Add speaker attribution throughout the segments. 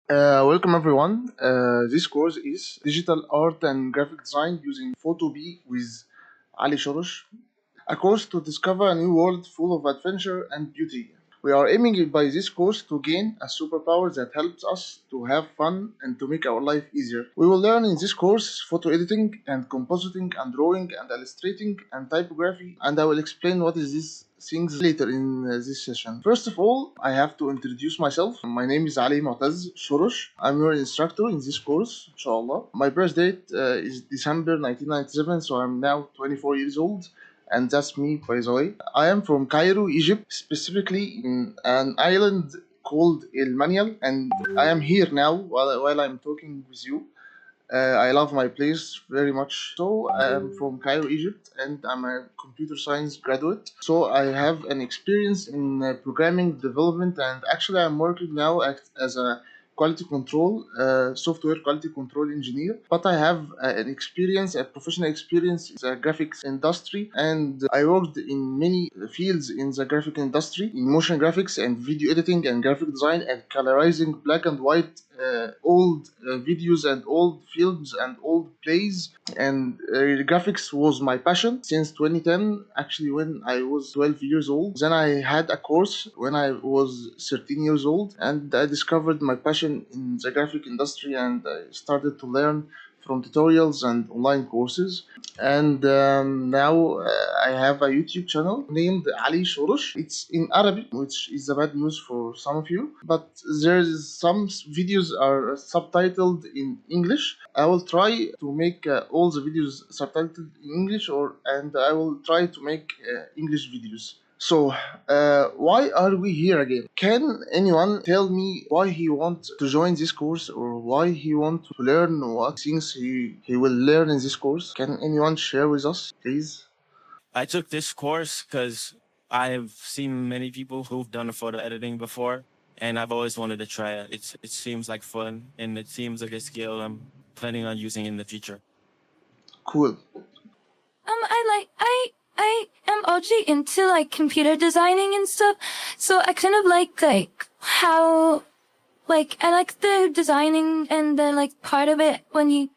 Speaker 1: Welcome everyone. This course is Digital Art and Graphic Design using Photopea with Ali Shorosh, a course to discover a new world full of adventure and beauty. We are aiming by this course to gain a superpower that helps us to have fun and to make our life easier. We will learn in this course photo editing and compositing and drawing and illustrating and typography, and I will explain what is these things later in this session. First of all, I have to introduce myself. My name is Ali Mu'taz Shorosh. I'm your instructor in this course, inshallah. My birth date is December 1997, so I'm now 24 years old, and that's me, by the way. I am from Cairo, Egypt, specifically in an island called El Manial, and I am here now while I'm talking with you. I love my place very much. So I am from Cairo, Egypt, and I'm a computer science graduate. So I have an experience in programming development, and actually I'm working now as a quality control, software quality control engineer. But I have an experience, a professional experience in the graphics industry, and I worked in many fields in the graphic industry, in motion graphics and video editing and graphic design and colorizing black and white old videos and old films and old plays. And graphics was my passion since 2010, actually when I was 12 years old. Then I had a course when I was 13 years old, and I discovered my passion in the graphic industry, and I started to learn from tutorials and online courses. And now I have a YouTube channel named Ali Shorosh. It's in Arabic, which is a bad news for some of you, but there's some videos are subtitled in English. I will try to make all the videos subtitled in English, and I will try to make English videos. So, why are we here again? Can anyone tell me why he wants to join this course, or why he wants to learn what things he will learn in this course? Can anyone share with us, please?
Speaker 2: I took this course because I've seen many people who've done photo editing before, and I've always wanted to try it. It seems like fun, and it seems like a skill I'm planning on using in the future.
Speaker 1: Cool.
Speaker 3: I am OG into like computer designing and stuff, so I kind of like how I like the designing and the like part of it when you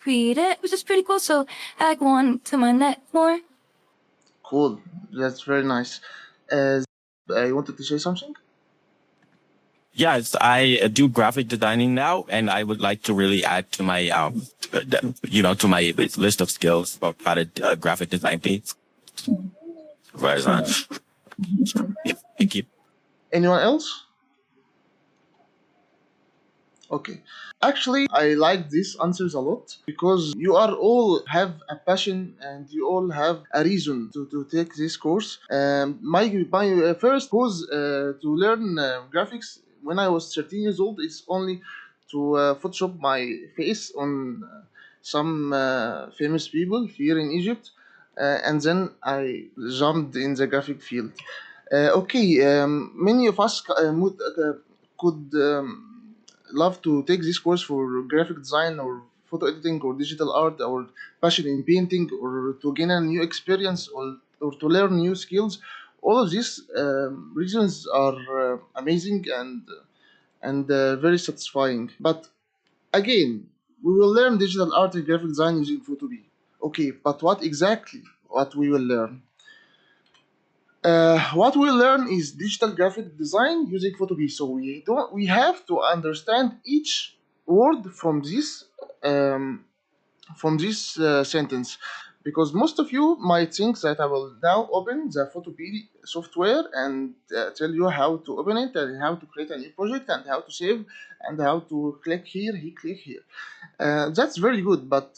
Speaker 3: create it, which is pretty cool. So I like want to learn that more.
Speaker 1: Cool. That's very nice. I wanted to say something.
Speaker 2: Yes, I do graphic designing now, and I would like to really add to my to my list of skills about how to graphic design things. Right on. Yeah, thank you.
Speaker 1: Anyone else? Okay. Actually, I like these answers a lot because you are all have a passion and you all have a reason to take this course. My first course to learn graphics when I was 13 years old is only to Photoshop my face on some famous people here in Egypt, and then I jumped in the graphic field. Okay, many of us could love to take this course for graphic design or photo editing or digital art or passion in painting or to gain a new experience or to learn new skills. All of these reasons are amazing and very satisfying. But again, we will learn digital art and graphic design using Photopea. Okay, but what we will learn? What we learn is digital graphic design using Photopea. So we have to understand each word um, from this sentence, because most of you might think that I will now open the Photopea software and tell you how to open it and how to create a new project and how to save and how to click here, click here. That's very good, but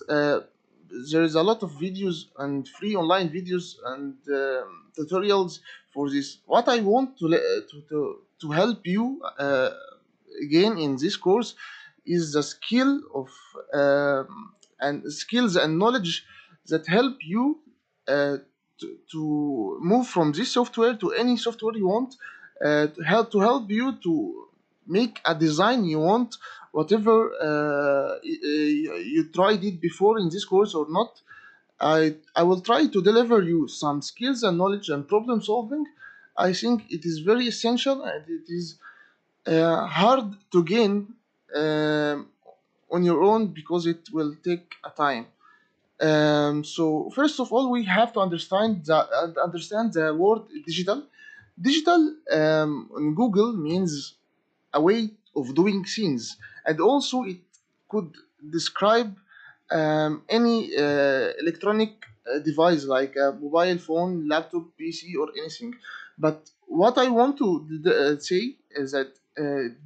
Speaker 1: there is a lot of videos and free online videos and tutorials for this. What I want to help you again in this course is the skill of and skills and knowledge that help you to move from this software to any software you want, to help you to make a design you want, whatever you tried it before in this course or not. I will try to deliver you some skills and knowledge and problem solving. I think it is very essential, and it is hard to gain um, on your own because it will take a time. So first of all, we have to understand the word digital. Digital on Google means a way of doing things, and also it could describe any electronic device like a mobile phone, laptop, PC, or anything. But what I want to say is that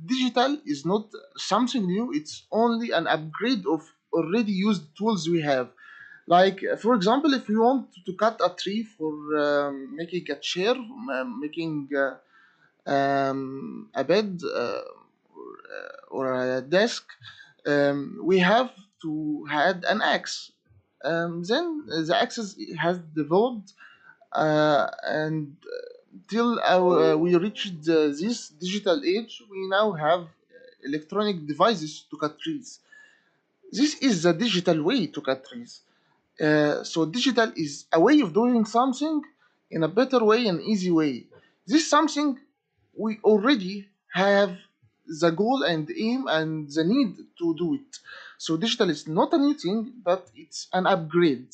Speaker 1: digital is not something new, it's only an upgrade of already used tools we have. Like, for example, if you want to cut a tree for making a chair, making a bed, or a desk, we have to had an axe. Then the axis has developed, and till we reached this digital age, we now have electronic devices to cut trees. This is the digital way to cut trees. So digital is a way of doing something in a better way and easy way. This something we already have the goal and aim and the need to do it. So digital is not a new thing, but it's an upgrade.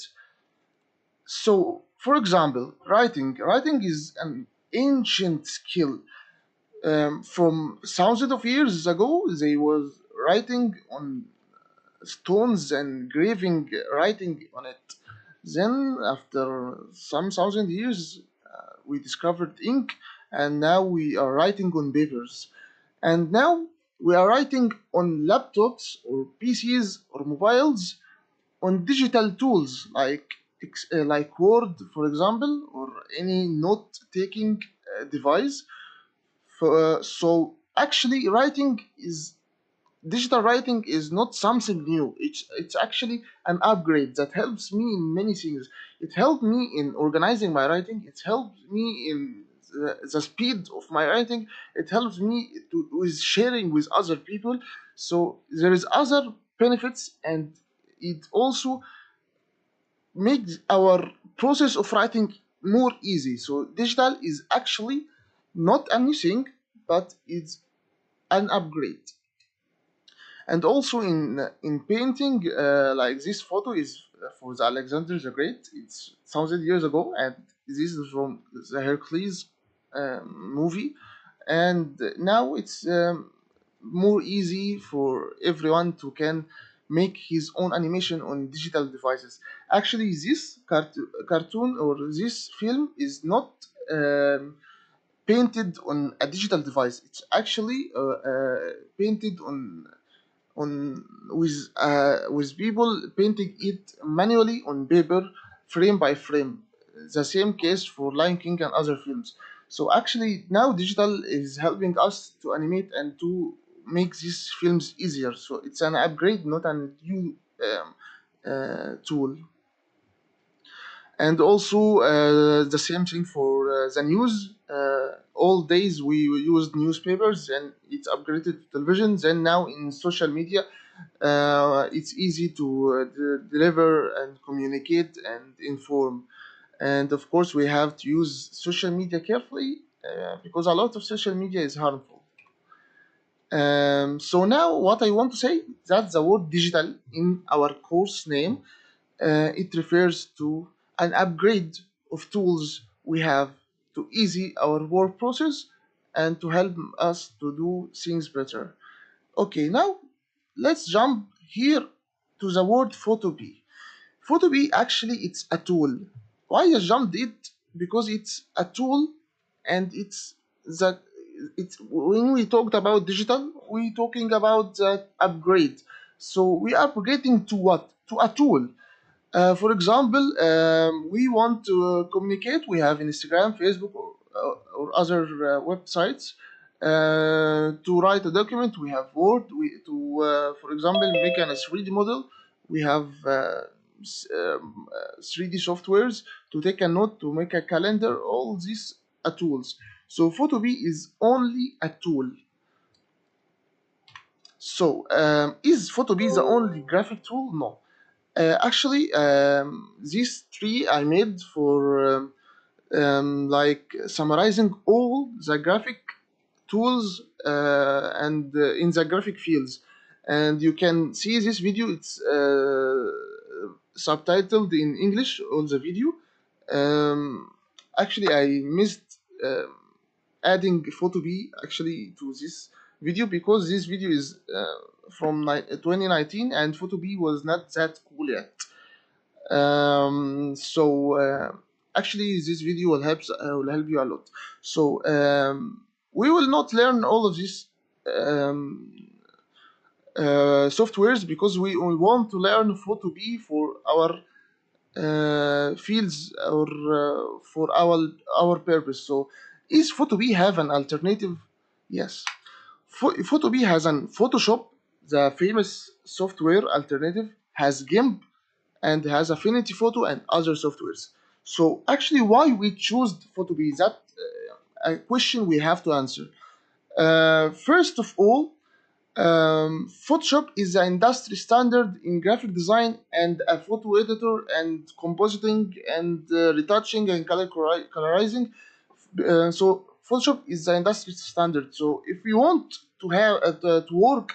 Speaker 1: So, for example, writing is an ancient skill. From thousands of years ago, they was writing on stones and graving writing on it. Then, after some thousand years, we discovered ink, and now we are writing on papers. And now we are writing on laptops or PCs or mobiles on digital tools like Word, for example, or any note-taking device. So actually, digital writing is not something new. It's actually an upgrade that helps me in many things. It helped me in organizing my writing. It helped me in the speed of my writing. It helps me with sharing with other people. So there is other benefits, and it also makes our process of writing more easy. So digital is actually not a new thing, but it's an upgrade. And also in painting, like this photo is for the Alexander the Great. It's 1,000 years ago, and this is from the Hercules movie. And now it's more easy for everyone to can make his own animation on digital devices. Actually, this cartoon or this film is not painted on a digital device. It's actually painted on with people painting it manually on paper, frame by frame. The same case for Lion King and other films. So actually now digital is helping us to animate and to make these films easier. So it's an upgrade, not a new tool. And also the same thing for the news. All days we used newspapers, and it's upgraded to television. Then now in social media, it's easy to deliver and communicate and inform. And of course, we have to use social media carefully because a lot of social media is harmful. So now, what I want to say, that the word digital in our course name, it refers to an upgrade of tools we have to easy our work process and to help us to do things better. Okay, now let's jump here to the word Photopea. Photopea actually it's a tool. Why I jumped it? Because it's a tool, and that it's when we talked about digital, we talking about that upgrade. So we are upgrading to what? To a tool. For example, we want to communicate. We have Instagram, Facebook, or other websites. To write a document, we have Word. For example, make an 3D model. We have 3D softwares to take a note, to make a calendar. All these are tools. So Photopea is only a tool. So is Photopea the only graphic tool? No. Actually, these three I made for like summarizing all the graphic tools and in the graphic fields. and you can see this video. It's subtitled in English, all the video. Actually, I missed adding Photopea actually to this video, because this video is from 2019 and Photopea was not that cool yet. So actually this video will help you a lot. So we will not learn all of these um, softwares, because we will want to learn Photopea for our fields, or for our purpose. So is Photopea have an alternative? Yes. Photopea has an Photoshop, the famous software alternative, has GIMP, and has Affinity Photo and other softwares. So actually, why we choose Photopea? That a question we have to answer. First of all, Photoshop is the industry standard in graphic design and a photo editor and compositing and retouching and colorizing. So Photoshop is the industry standard. So if you want to have to work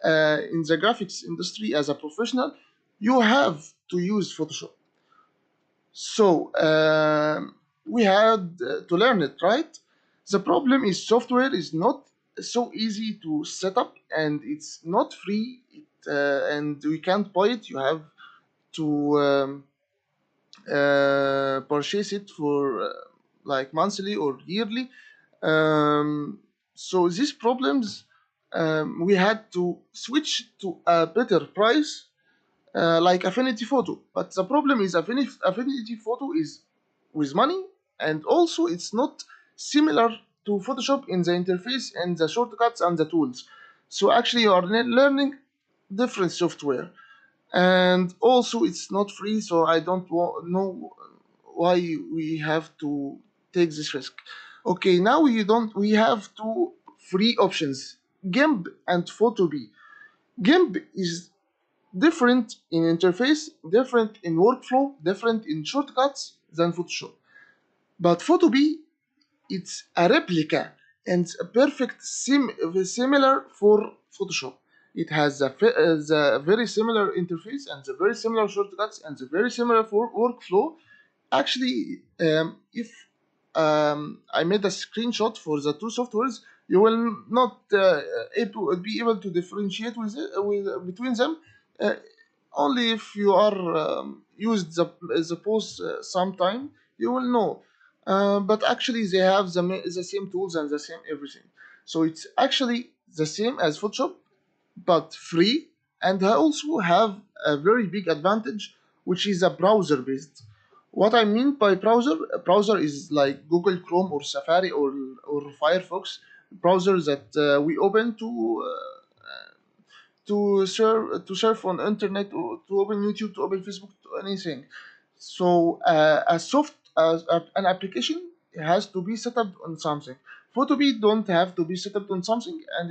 Speaker 1: in the graphics industry as a professional, you have to use Photoshop. So we had to learn it, right? The problem is software is not so easy to set up, and it's not free. And we can't buy it. You have to purchase it for like monthly or yearly. So these problems, we had to switch to a better price, like Affinity Photo. But the problem is Affinity Photo is with money, and also it's not similar to Photoshop in the interface and the shortcuts and the tools. So actually you are learning different software, and also it's not free. So I don't know why we have to take this risk. Okay, now we have two free options: GIMP and Photopea. GIMP is different in interface, different in workflow, different in shortcuts than Photoshop. But Photopea, it's a replica and a perfect similar for Photoshop. It has the very similar interface and the very similar shortcuts and the very similar for workflow. Actually, if I made a screenshot for the two softwares, you will not be able to differentiate between them. Uh, Only if you are used the post sometime, you will know. But actually, they have the same tools and the same everything. So it's actually the same as Photoshop, but free, and I also have a very big advantage, which is a browser based. What I mean by browser, a browser is like Google Chrome or Safari or Firefox browser that we open to surf on internet, or to open YouTube, to open Facebook, to anything. So an application has to be set up on something. Photopea don't have to be set up on something, and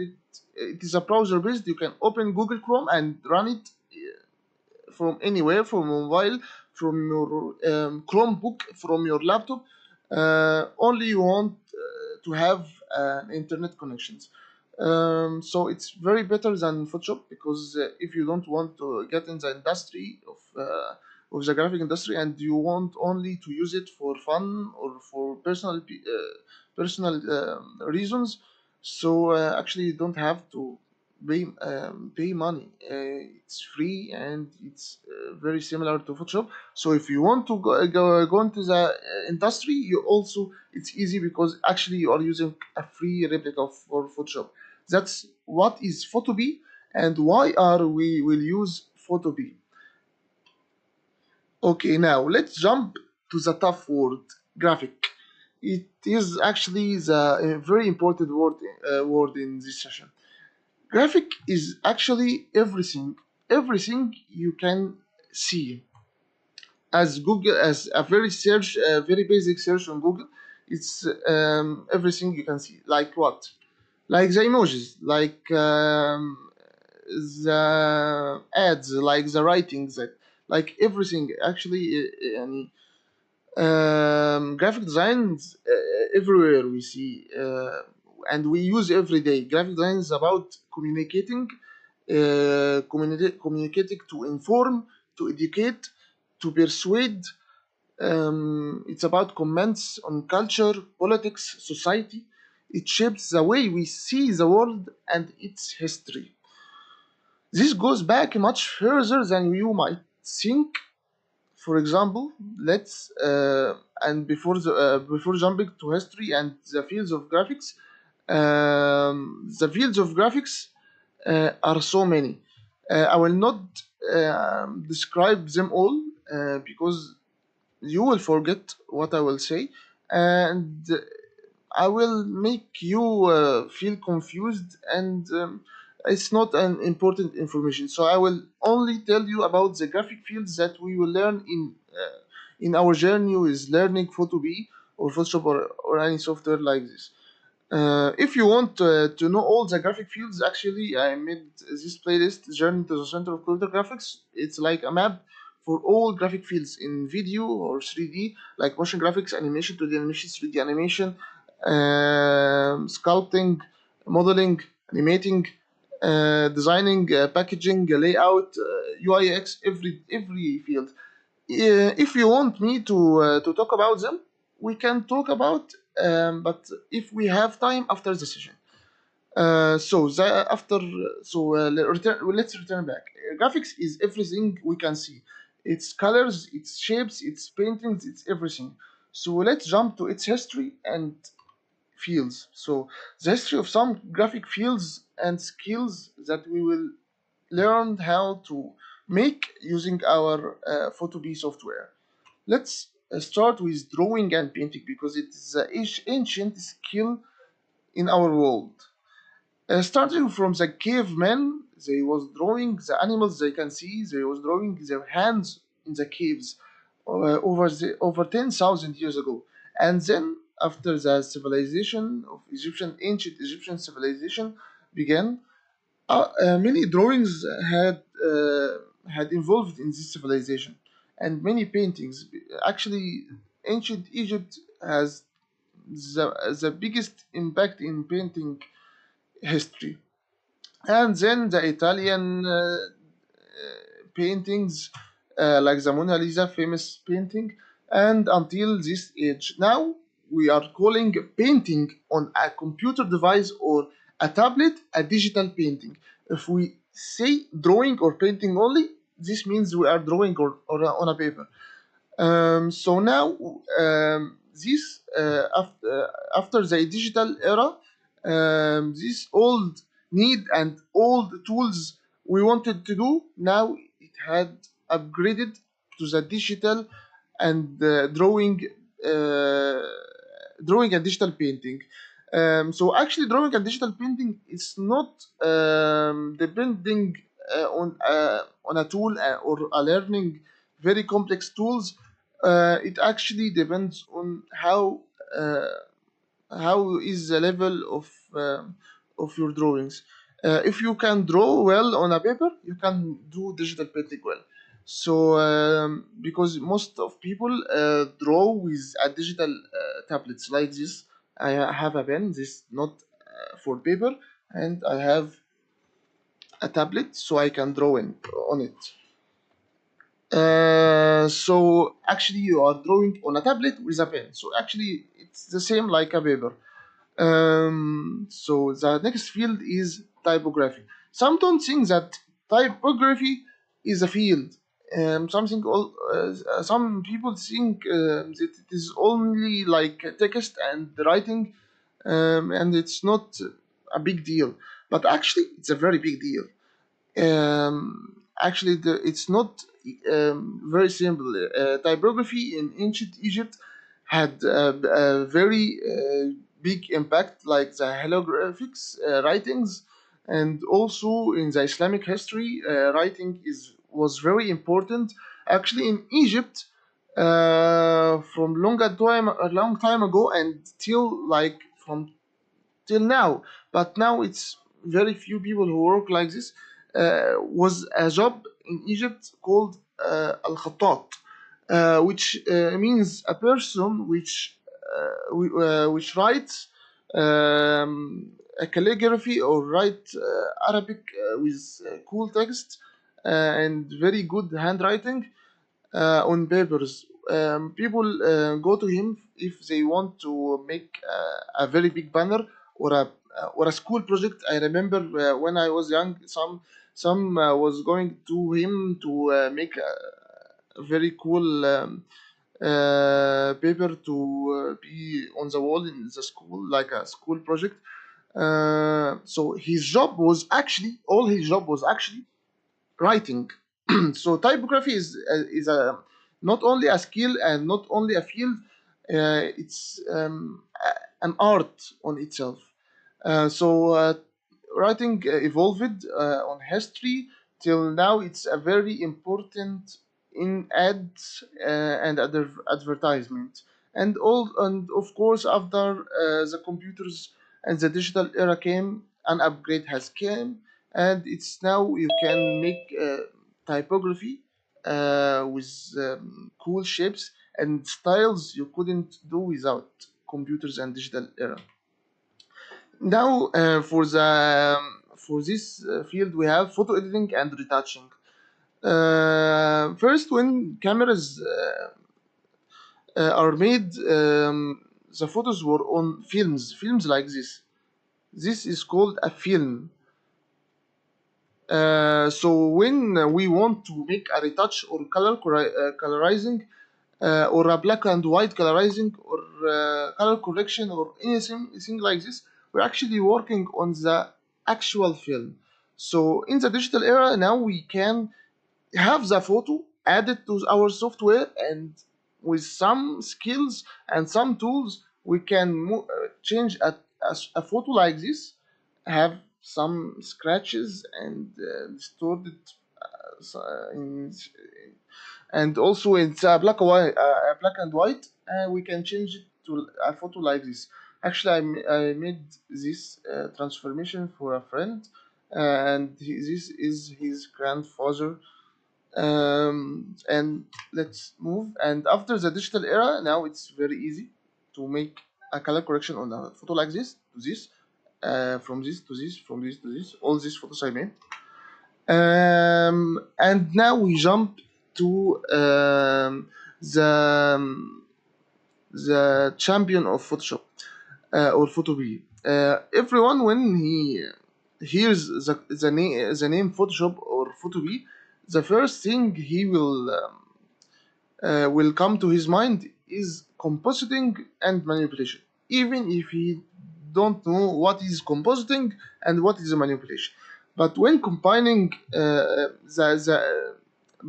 Speaker 1: it is a browser based. You can open Google Chrome and run it from anywhere, from mobile, from your Chromebook, from your laptop. Only you want to have internet connections. So it's very better than Photoshop, because if you don't want to get in the industry of the graphic industry, and you want only to use it for fun or for personal reasons, so actually you don't have to pay money. It's free, and it's very similar to Photoshop. So if you want to go into the industry, you also, it's easy, because actually you are using a free replica for Photoshop. That's what is Photopea, and why are we will use Photopea. Okay, now let's jump to the tough word, graphic. It is actually the very important word in this session. Graphic is actually everything you can see. As Google, as a very basic search on Google, it's everything you can see. Like what? Like the emojis, like the ads, like the writings, like everything. Actually, graphic designs everywhere we see, and we use every day. Graphic design is about communicating communicating to inform, to educate, to persuade. It's about comments on culture, politics, society. It shapes the way we see the world and its history. This goes back much further than you might think. For example, let's and before jumping to history and the fields of graphics, the fields of graphics are so many. I will not describe them all because you will forget what I will say, and I will make you feel confused, and it's not an important information. So I will only tell you about the graphic fields that we will learn in our journey with learning Photopea or Photoshop or any software like this. If you want to know all the graphic fields, actually, I made this playlist, Journey to the Center of Computer Graphics. It's like a map for all graphic fields in video or 3D, like motion graphics, animation, 2D animation, 3D animation, sculpting, modeling, animating, designing, packaging, layout, UI/UX, every field. If you want me to talk about them, we can talk about. But if we have time after the session, so the, after so let's return back. Graphics is everything we can see. Its colors, its shapes, its paintings, it's everything. So let's jump to its history and fields. So the history of some graphic fields and skills that we will learn how to make using our Photopea software. Let's start with drawing and painting because it is an ancient skill in our world. Starting from the cavemen, they was drawing the animals they can see. They was drawing their hands in the caves over 10,000 years ago, and then after the civilization of ancient Egyptian civilization began, many drawings had involved in this civilization, and many paintings. Actually, ancient Egypt has the biggest impact in painting history. And then the Italian paintings, like the Mona Lisa, famous painting, and until this age. Now we are calling painting on a computer device or a tablet a digital painting. If we say drawing or painting only, this means we are drawing or on a paper. So now, after the digital era, this old need and old tools we wanted to do, now it had upgraded to the digital and uh, drawing and digital painting. So actually, drawing and digital painting is not depending on a tool or a learning very complex tools. It actually depends on uh, how is the level of your drawings. If you can draw well on a paper, you can do digital painting well. So because most of people draw with a digital tablets like this. I have a pen. This not for paper, and I have a tablet so I can draw on it. So actually, you are drawing on a tablet with a pen. So actually, it's the same like a paper. So the next field is typography. Some don't think that typography is a field. Some people think that it is only like text and writing, and it's not a big deal. But actually, it's a very big deal. Actually, it's not very simple. Typography in ancient Egypt had a very big impact, like the hieroglyphics writings, and also in the Islamic history, writing is was very important. Actually, in Egypt, from a long time ago, and till like from till now. But now it's very few people who work like this. Was a job in Egypt called al-khattat, which means a person which writes calligraphy or write Arabic with cool text and very good handwriting on papers. People go to him if they want to make a very big banner or a school project. I remember when I was young, some was going to him to make a very cool paper to be on the wall in the school, like a school project. So his job was actually all his job was actually writing. So typography is a not only a skill and not only a field, it's an art on itself. So writing evolved on history till now. It's a very important in ads and other advertisement, and all, and of course after the computers and the digital era came, an upgrade has came, and it's now you can make typography with cool shapes and styles you couldn't do without computers and digital era. Now, for this field, we have photo editing and retouching. First, when cameras are made, the photos were on films like this. This is called a film. So when we want to make a retouch or colorizing, or a black and white colorizing or color correction or anything like this, we're actually working on the actual film. So in the digital era now we can have the photo added to our software, and with some skills and some tools we can change a photo like this, have some scratches and distorted in, and also it's black and white, and we can change it to a photo like this. Actually, I made this transformation for a friend, and this is his grandfather. And let's move. And after the digital era, now it's very easy to make a color correction on a photo like this to this, from this to this, from this to this. All these photos I made. And now we jump to the champion of Photoshop, or Photopea. Everyone, when he hears the name Photoshop or Photopea, the first thing he will come to his mind is compositing and manipulation, even if he don't know what is compositing and what is manipulation. But when combining the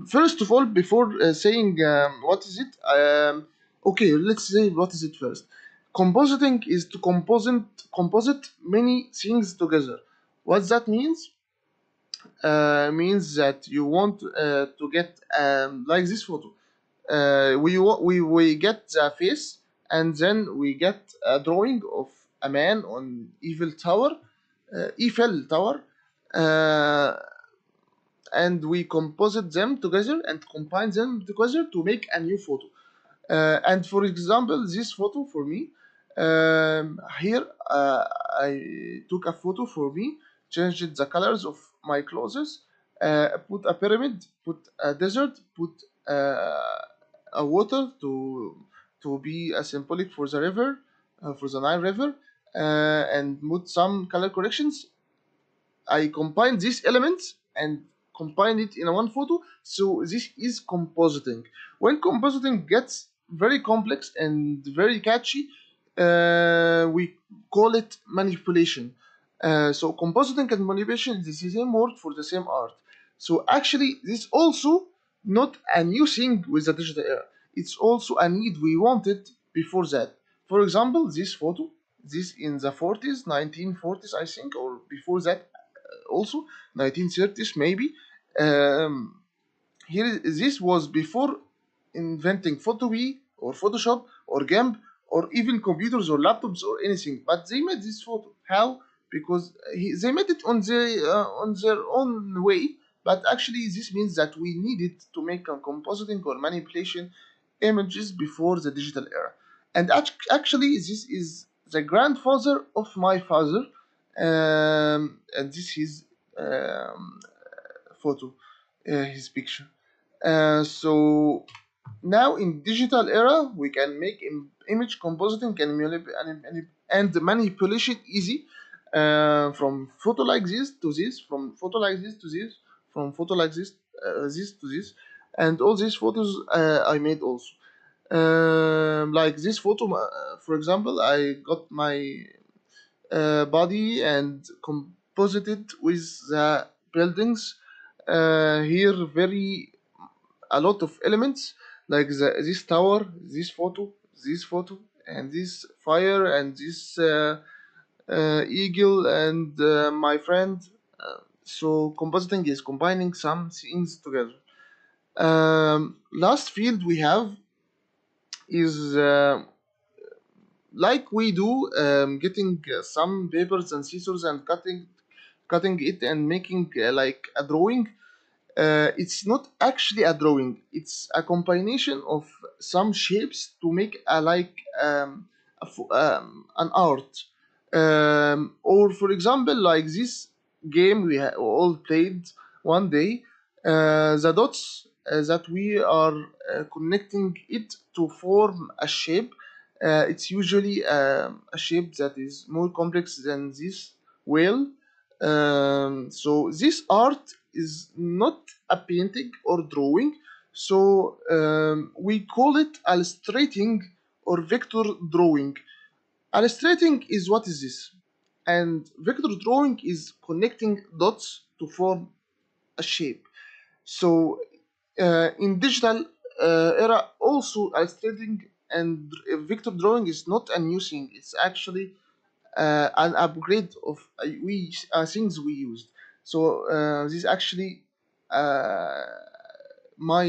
Speaker 1: first of all, before saying what is it, okay, let's say what is it first. Compositing is to composite many things together. What that means that you want to get like this photo. We get the face, and then we get a drawing of a man on Eiffel Tower, uh, and we composite them together and combine them together to make a new photo. And for example, this photo for me, here I took a photo for me, changed the colors of my clothes, put a pyramid, put a desert, put a water to be a symbolic for the river, for the Nile River, and put some color corrections. I combine these elements and combine it in a one photo. So this is compositing. When compositing gets very complex and very catchy, we call it manipulation. So compositing and manipulation is the same word for the same art. So actually, this also not a new thing with the digital era. It's also a need we wanted before that. For example, this photo, this in the 40s, 1940s, I think, or before that, also 1930s maybe. Um, this was before inventing Photopea or Photoshop or GIMP or even computers or laptops or anything. But they made this photo. How? Because they made it on their own way. But actually, this means that we needed to make a compositing or manipulation images before the digital era. And actually, this is the grandfather of my father. And this is photo, his picture. So now in digital era, we can make image compositing and manipulation easy. From photo like this to this, from photo like this to this, from photo like this to this, and all these photos I made also. Like this photo, for example, I got my body and composited with the buildings. Here, very a lot of elements like this tower, this photo, and this fire, and this eagle, and my friend. So compositing is combining some things together. Last field we have is like we do, getting some papers and scissors and cutting it and making like a drawing. It's not actually a drawing, it's a combination of some shapes to make a like an art. Or for example, like this game we all played one day, the dots that we are connecting it to form a shape. It's usually a shape that is more complex than this whale. So this art is not a painting or drawing. So we call it illustrating or vector drawing. Illustrating is what is this, and vector drawing is connecting dots to form a shape. So in digital era, also illustrating and vector drawing is not a new thing. It's actually an upgrade of we things we used. So this is actually uh, my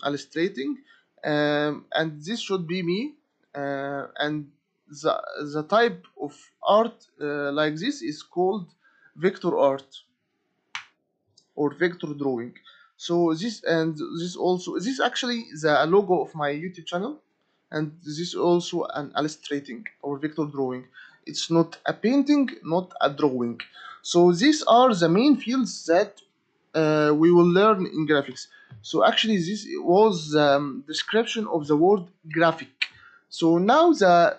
Speaker 1: illustrating, and this should be me. And the type of art like this is called vector art or vector drawing. So this actually the logo of my YouTube channel, and this is also an illustrating or vector drawing. It's not a painting, not a drawing. So these are the main fields that we will learn in graphics. So actually, this was description of the word graphic. So now the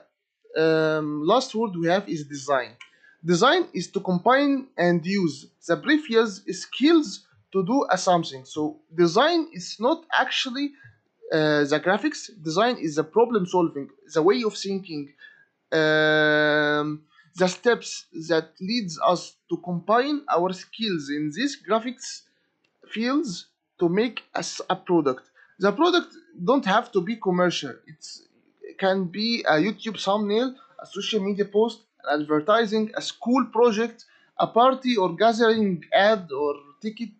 Speaker 1: last word we have is design. Design is to combine and use the previous skills to do a something. So design is not actually the graphics. Design is the problem solving, the way of thinking, the steps that leads us to combine our skills in these graphics fields to make a product. The product don't have to be commercial. It can be a YouTube thumbnail, a social media post, an advertising, a school project, a party or gathering ad or ticket,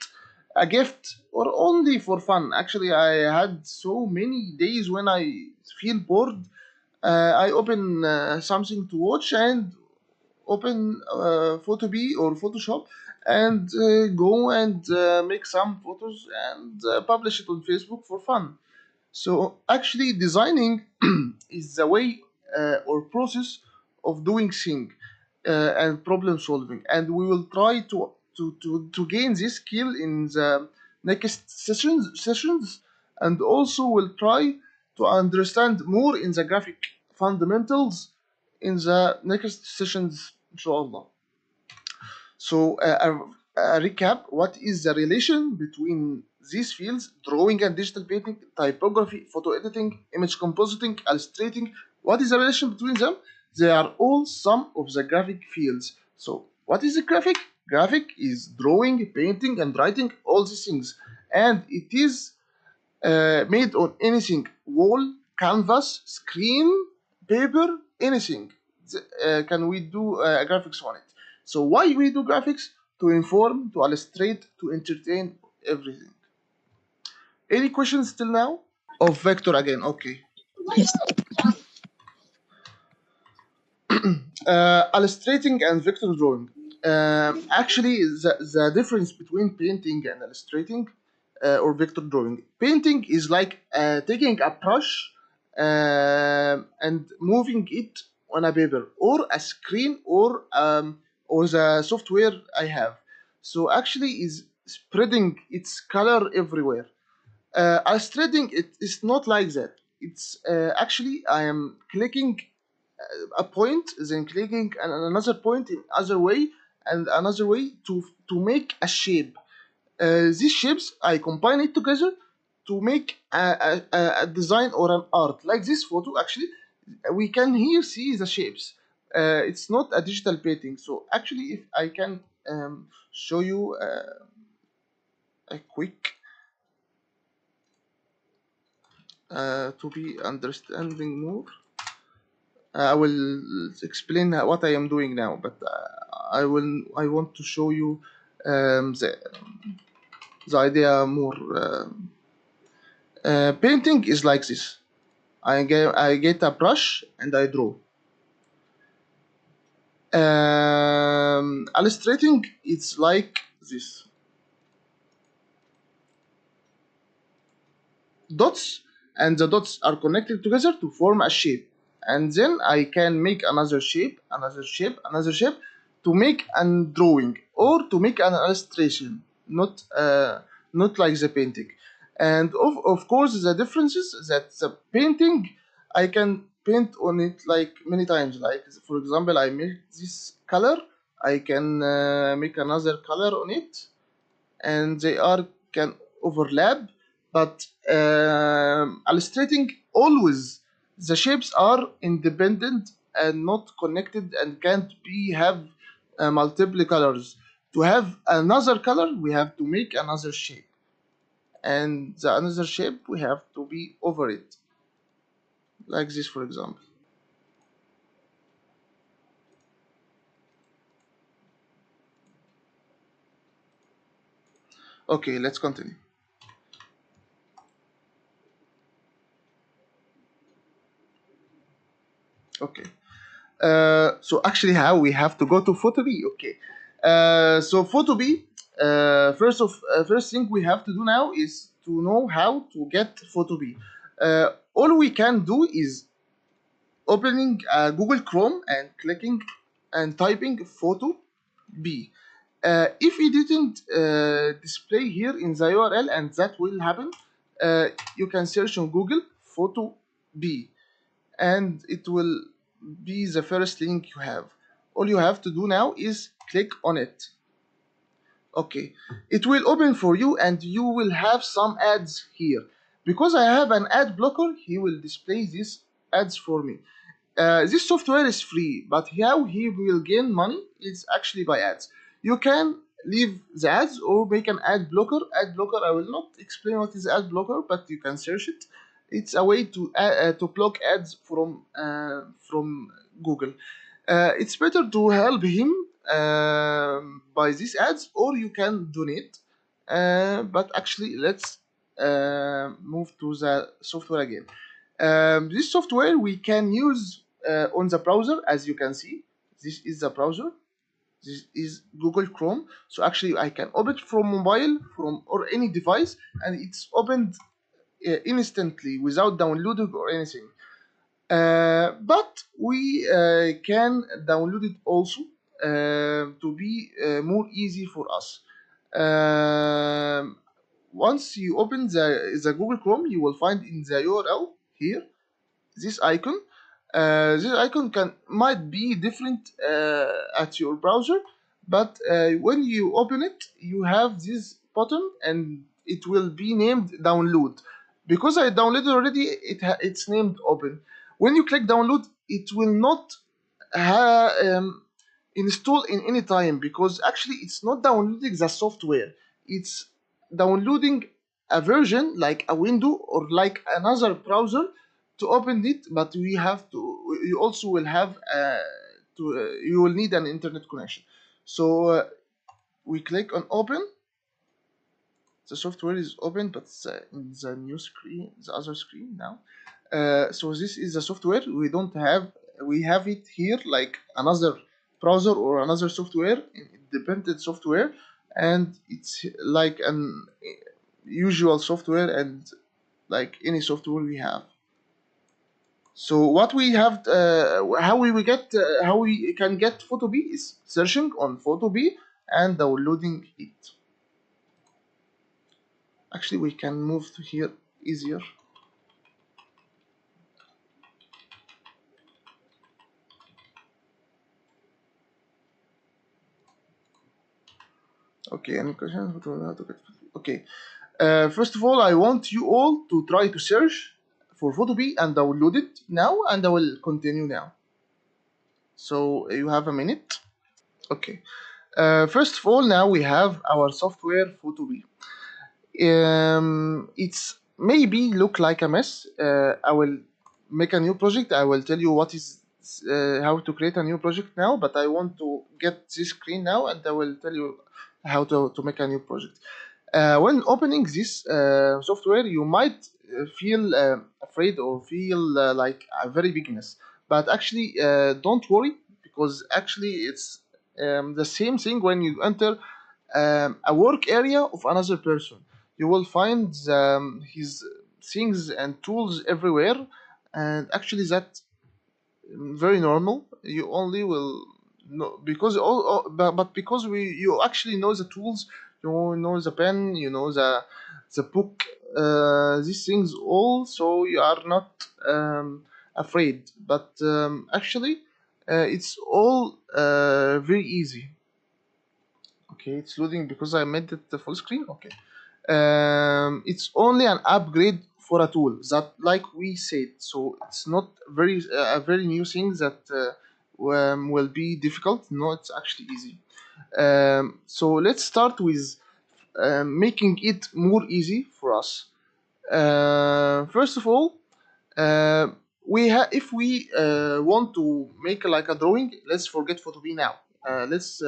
Speaker 1: a gift, or only for fun. Actually, I had so many days when I feel bored. I open something to watch and open Photopea or Photoshop and go and make some photos and publish it on Facebook for fun. So actually, designing is the way or process of doing thing and problem solving, and we will try to gain this skill in the next sessions, and also will try to understand more in the graphic fundamentals in the next sessions, inshallah. So, a recap, what is the relation between these fields, drawing and digital painting, typography, photo editing, image compositing, illustrating? What is the relation between them? They are all some of the graphic fields. So, what is a graphic? Graphic is drawing, painting, and writing, all these things. And it is made on anything, wall, canvas, screen, paper, anything. Can we do graphics on it? So why we do graphics? To inform, to illustrate, to entertain, everything. Any questions till now? Of vector again, okay.
Speaker 4: Yes.
Speaker 1: Illustrating and vector drawing. Actually, the difference between painting and illustrating or vector drawing. Painting is like taking a brush and moving it on a paper or a screen or the software I have. So actually is spreading its color everywhere. Illustrating it is not like that. It's actually I am clicking a point, then clicking another point in other way and another way to make a shape. These shapes I combine it together to make a design or an art like this photo. Actually, we can here see the shapes. It's not a digital painting. So actually, if I can show you a quick to be understanding more. I will explain what I am doing now, but I want to show you the idea more. Painting is like this. I get a brush and I draw. Illustrating it's like this. Dots, and the dots are connected together to form a shape, and then I can make another shape, another shape, another shape to make a drawing or to make an illustration, not like the painting. And of course the difference is that the painting I can paint on it like many times. Like for example, I make this color, I can make another color on it, and they are can overlap. But illustrating always the shapes are independent and not connected and can't be have multiple colors. To have another color we have to make another shape, and the another shape we have to be over it, like this for example. Okay, let's continue. Okay. So actually, how we have to go to Photopea? Okay. So Photopea, first thing we have to do now is to know how to get Photopea. All we can do is opening Google Chrome and clicking and typing Photo B. If it didn't display here in the URL, and that will happen, you can search on Google Photo B, and it will be the first link you have. All you have to do now is click on it. Okay, it will open for you and you will have some ads here. Because I have an ad blocker, he will display these ads for me. This software is free, but how he will gain money is actually by ads. You can leave the ads or make an ad blocker. Ad blocker, I will not explain what is ad blocker, but you can search it. It's a way to block ads from Google. It's better to help him by these ads, or you can donate. But actually, let's move to the software again. This software we can use on the browser, as you can see. This is the browser. This is Google Chrome. So actually, I can open it from mobile, from or any device, and it's opened instantly without downloading or anything. But we can download it also to be more easy for us. Once you open the Google Chrome, you will find in the URL here this icon. This icon might be different at your browser, but when you open it, you have this button and it will be named download. Because I downloaded already, it's named open. When you click download, it will not install in any time, because actually it's not downloading the software. It's downloading a version like a window or like another browser to open it. But we have to, you also will have you will need an internet connection. So we click on open. The software is open, but in the new screen, the other screen now. So this is the software. We have it here like another browser or another software, independent software, and it's like an usual software and like any software we have. So what we have, how we can get Photopea is searching on Photopea and downloading it. Actually, we can move to here easier. Okay, any questions? Okay. First of all, I want you all to try to search for Photopea and download it now, and I will continue now. So you have a minute. Okay. First of all, now we have our software Photopea. It's maybe look like a mess. I will make a new project. I will tell you what is how to create a new project now, but I want to get this screen now, and I will tell you how to make a new project. When opening this software, you might feel afraid or feel like a very big mess, but actually don't worry, because actually it's the same thing when you enter a work area of another person. You will find his things and tools everywhere, and actually that very normal. You only will know because but because you actually know the tools, you know the pen, you know the book, these things all, so you are not afraid. But actually, it's all very easy. Okay, it's loading because I made it the full screen. Okay. It's only an upgrade for a tool that, like we said, so it's not very a very new thing that will be difficult. No, it's actually easy. So let's start with making it more easy for us. First of all, uh, if we want to make like a drawing, let's forget Photopea now. Let's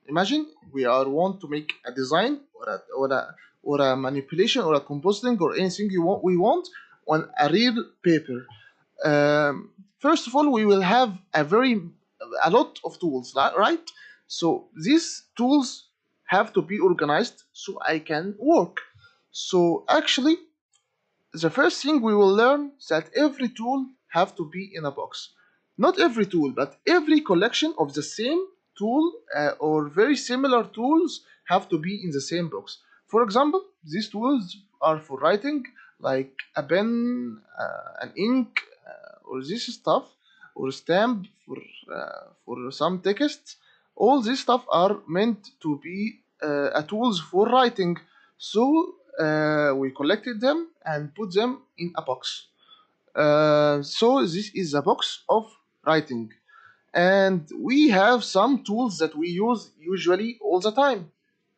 Speaker 1: imagine we are want to make a design or a manipulation or a compositing or anything we want on a real paper. First of all, we will have a lot of tools, right? So these tools have to be organized so I can work. So actually, the first thing we will learn that every tool have to be in a box. Not every tool, but every collection of the same tool or very similar tools have to be in the same box. For example, these tools are for writing, like a pen, an ink, or this stuff, or stamp for some text. All this stuff are meant to be a tools for writing. So we collected them and put them in a box. So this is a box of writing, and we have some tools that we use usually all the time.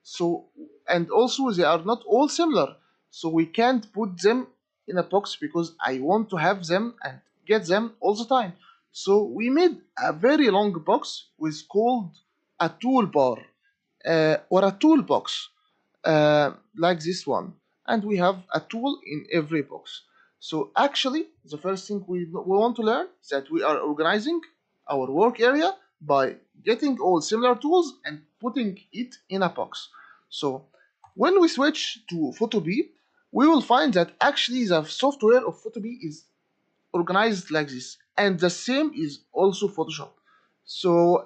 Speaker 1: So, and also they are not all similar, so we can't put them in a box because I want to have them and get them all the time. So we made a very long box with called a toolbar or a toolbox, like this one, and we have a tool in every box. So actually, the first thing we want to learn is that we are organizing our work area by getting all similar tools and putting it in a box. So when we switch to Photopea, we will find that actually the software of Photopea is organized like this, and the same is also Photoshop. So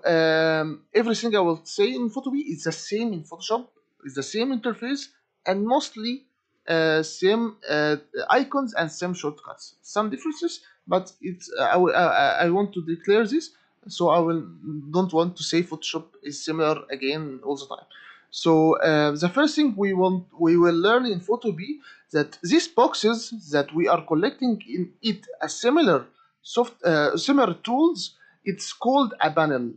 Speaker 1: everything I will say in Photopea is the same in Photoshop. It's the same interface and mostly same icons and same shortcuts. Some differences, but it's I want to declare this, so I will don't want to say Photoshop is similar again all the time. So the first thing we will learn in Photopea that these boxes that we are collecting in it a similar tools, it's called a panel.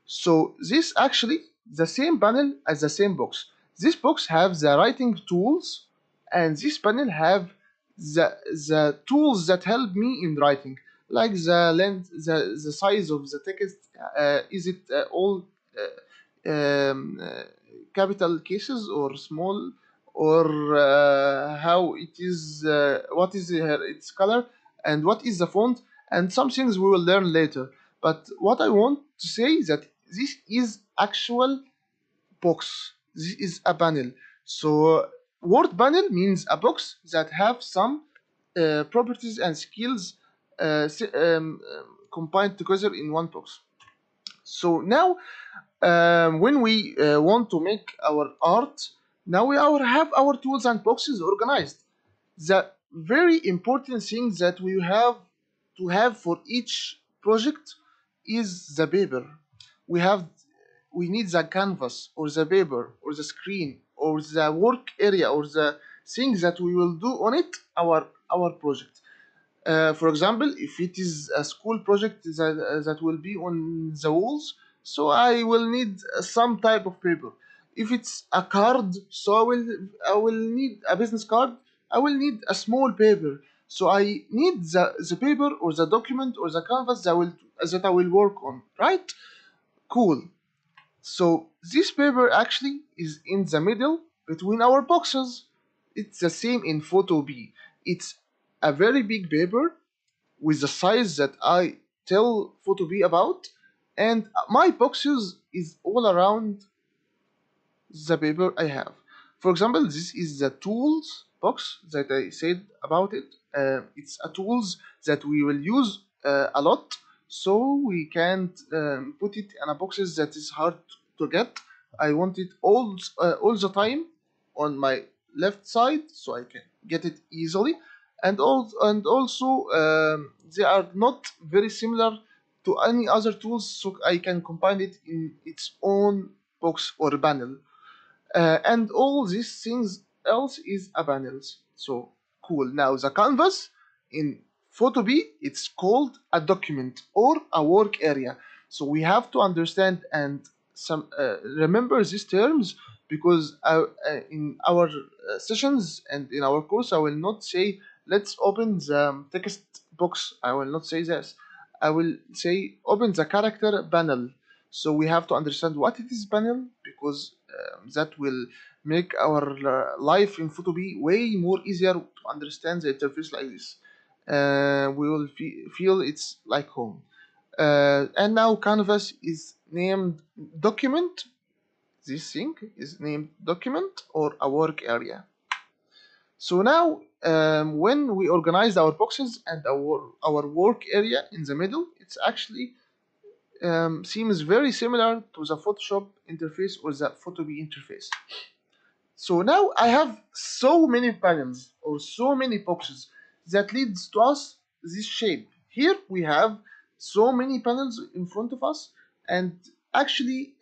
Speaker 1: So this actually the same panel as the same box. This box have the writing tools, and this panel have the tools that help me in writing, like the length, the size of the text. Is it all capital cases or small, or how it is? What is its color, and what is the font, and some things we will learn later. But what I want to say is that this is actual box. This is a panel. So word panel means a box that have some properties and skills combined together in one box. So now, when we want to make our art, now we have our tools and boxes organized. The very important thing that we have to have for each project is the paper. We have we need the canvas or the paper or the screen or the work area or the things that we will do on it, our project. For example, if it is a school project that will be on the walls, so I will need some type of paper. If it's a card, so I will need a business card. I will need a small paper. So I need the paper or the document or the canvas that I will work on. Right? Cool. So this paper actually is in the middle between our boxes. It's the same in Photo B. It's a very big paper with the size that I tell Photopea about, and my boxes is all around the paper I have. For example, this is the tools box that I said about it. It's a tools that we will use a lot, so we can't put it in a boxes that is hard to get. I want it all the time on my left side, so I can get it easily. And also they are not very similar to any other tools, so I can combine it in its own box or panel. And all these things else is a panels. So cool. Now the canvas in Photo B, it's called a document or a work area. So we have to understand and some remember these terms, because in our sessions and in our course, I will not say let's open the text box. I will not say this. I will say open the character panel. So we have to understand what it is panel, because that will make our life in Photopea way more easier to understand the interface like this. We will feel it's like home. And now canvas is named document. This thing is named document or a work area. So now, when we organize our boxes and our work area in the middle, it's actually seems very similar to the Photoshop interface or the Photopea interface. So now I have so many panels or so many boxes that leads to us this shape. Here we have so many panels in front of us, and actually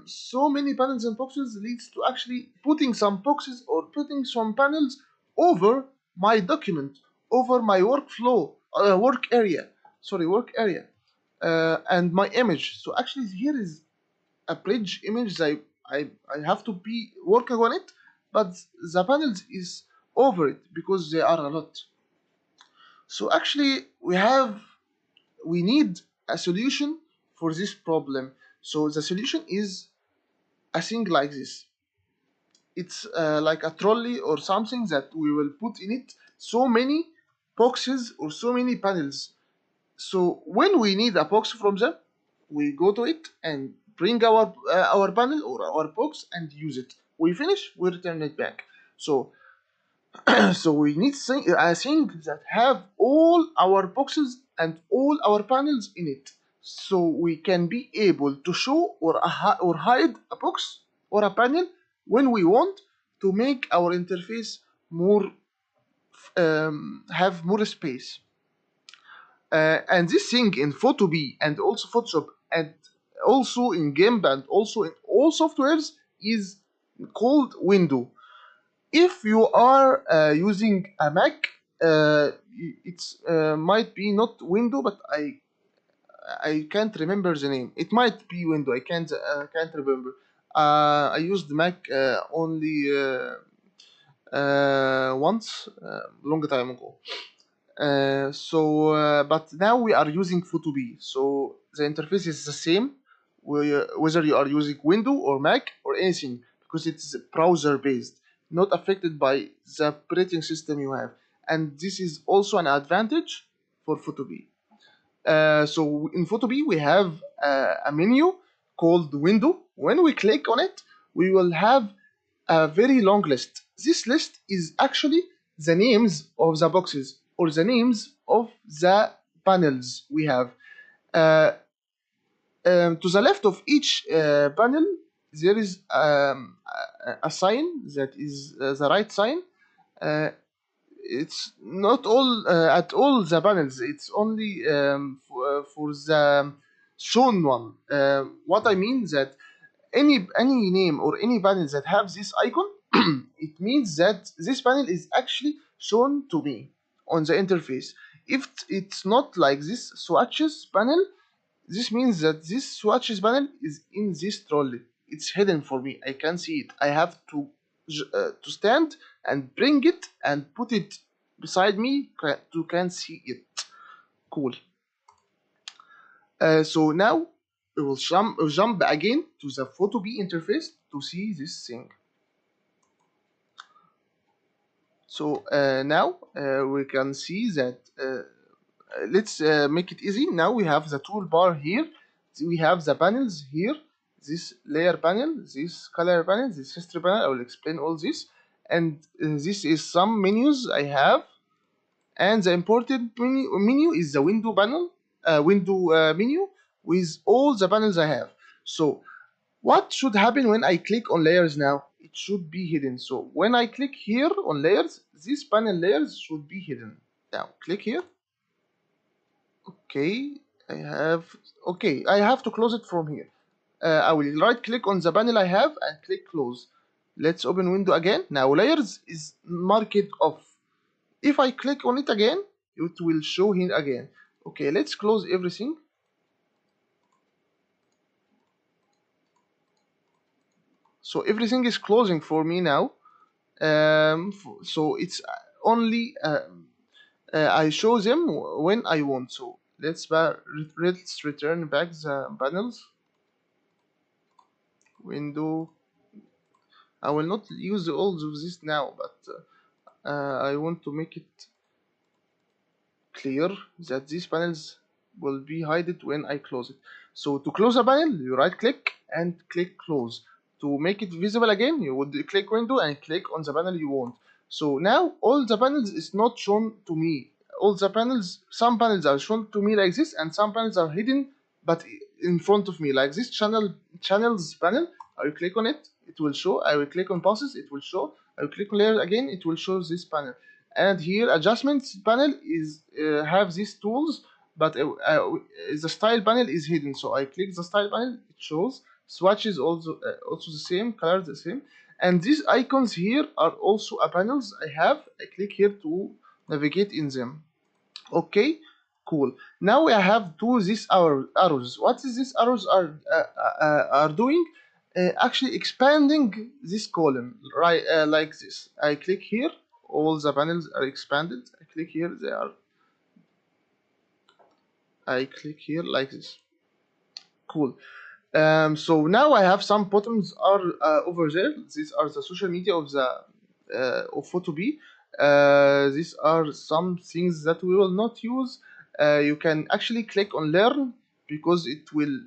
Speaker 1: so many panels and boxes leads to actually putting some boxes or putting some panels over my document, over my workflow, work area, and my image. So actually here is a bridge image that I have to be working on it, but the panels is over it because they are a lot. So actually we need a solution for this problem. So the solution is a thing like this. It's like a trolley or something that we will put in it so many boxes or so many panels. So when we need a box from them, we go to it and bring our panel or our box and use it. We finish, we return it back. So so we need a thing that have all our boxes and all our panels in it, so we can be able to show or hide a box or a panel when we want to make our interface more have more space. And this thing in Photopea and also Photoshop and also in GIMP and also in all softwares is called window. If you are using a Mac, it's might be not window, but I can't remember the name. It might be window. I can't remember. I used Mac only once, long time ago. But now we are using Photopea, so the interface is the same, whether you are using Windows or Mac or anything, because it's browser based, not affected by the operating system you have, and this is also an advantage for Photopea. So in Photopea we have a menu called Window. When we click on it, we will have a very long list. This list is actually the names of the boxes or the names of the panels we have. To the left of each panel, there is a sign that is the right sign. It's not all at all the panels. It's only for the shown one. What I mean that any name or any panel that have this icon, it means that this panel is actually shown to me on the interface. If it's not like this swatches panel, this means that this swatches panel is in this trolley. It's hidden for me. I can't see it. I have to stand and bring it and put it beside me to can see it. Cool. So now we will jump again to the Photopea interface to see this thing. So now we can see that. Let's make it easy. Now we have the toolbar here. We have the panels here. This layer panel, this color panel, this history panel. I will explain all this. And this is some menus I have. And the important menu is the window panel, menu with all the panels I have. So what should happen when I click on layers now? It should be hidden. So when I click here on layers, these panel layers should be hidden. Now click here. Okay, I have to close it from here. I will right click on the panel I have and click close. Let's open window again. Now layers is marked off. If I click on it again, it will show here again. Okay, let's close everything. So everything is closing for me now. So it's only I show them when I want. So let's return back the panels. Window. I will not use all of this now, but I want to make it clear that these panels will be hidden when I close it. So to close a panel, you right click and click close. To make it visible again, you would click window and click on the panel you want. So now all the panels is not shown to me. All the panels, some panels are shown to me like this, and some panels are hidden but in front of me, like this channels panel. I will click on it, it will show. I will click on passes, it will show. I will click on layer again, it will show this panel. And here adjustments panel is have these tools, but the style panel is hidden. So I click the style panel, it shows. Swatches also the same, colors the same. And these icons here are also panels I have. I click here to navigate in them. Okay, cool. Now I have these arrows. What is these arrows are doing? Actually expanding this column, right? Like this. I click here, all the panels are expanded. I click here, they are. I click here like this. Cool. So now I have some buttons are over there. These are the social media of the of Photopea. These are some things that we will not use. You can actually click on learn because it will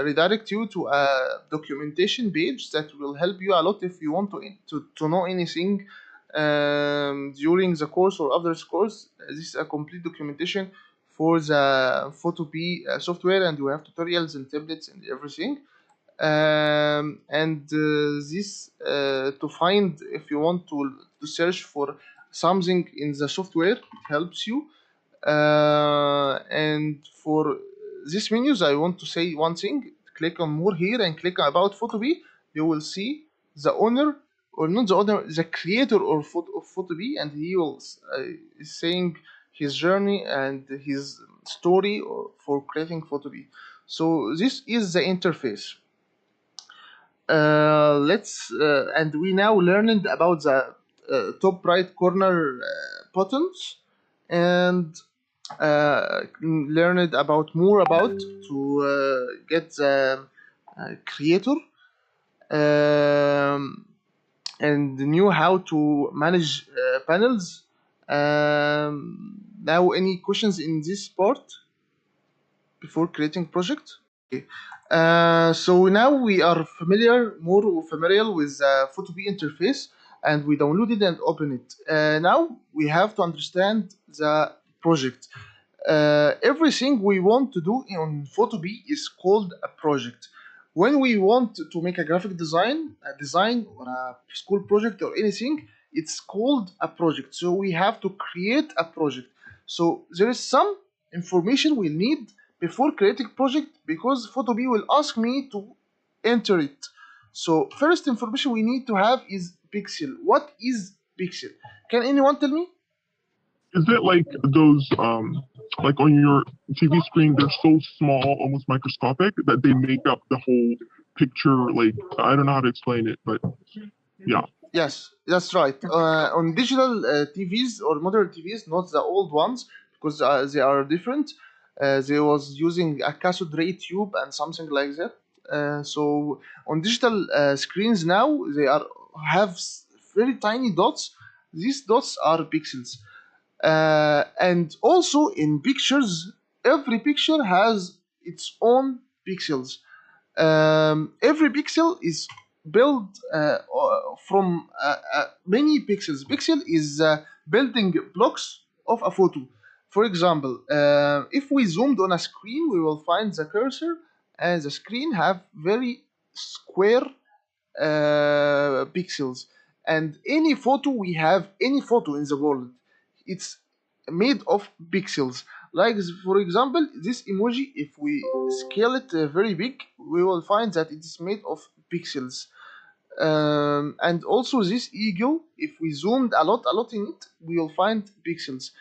Speaker 1: redirect you to a documentation page that will help you a lot if you want to know anything during the course or after the course. This is a complete documentation for the Photopea software, and you have tutorials and templates and everything. And this to find if you want to search for something in the software, it helps you. And for these menus, I want to say one thing. Click on more here and click on about Photopea. You will see the owner, or not the owner, the creator of Photopea, and he will is saying his journey and his story for creating Photopea. So this is the interface. Let's and we now learned about the top right corner buttons, and learned about more about to get the creator, and knew how to manage panels. Now any questions in this part before creating project? Okay. So now we are more familiar with the Photopea interface, and we downloaded and open it. Now we have to understand the project. Everything we want to do on Photopea is called a project. When we want to make a graphic design or a school project or anything, it's called a project. So we have to create a project. So there is some information we need before creating project because Photopea will ask me to enter it. So first information we need to have is pixel. What is pixel? Can anyone tell me?
Speaker 4: Is it like those, like on your TV screen, they're so small, almost microscopic, that they make up the whole picture? Like, I don't know how to explain it, but yeah.
Speaker 1: Yes, that's right. On digital TVs or modern TVs, not the old ones, because they are different. They was using a cathode ray tube and something like that. So on digital screens now, they are have very tiny dots. These dots are pixels. And also in pictures, every picture has its own pixels. Every pixel is built from many pixels. Pixel is building blocks of a photo. For example, if we zoomed on a screen, we will find the cursor and the screen have very square pixels. And any photo we have, any photo in the world, it's made of pixels. Like for example, this emoji, if we scale it very big, we will find that it is made of pixels. And also this eagle, if we zoomed a lot in it, we will find pixels.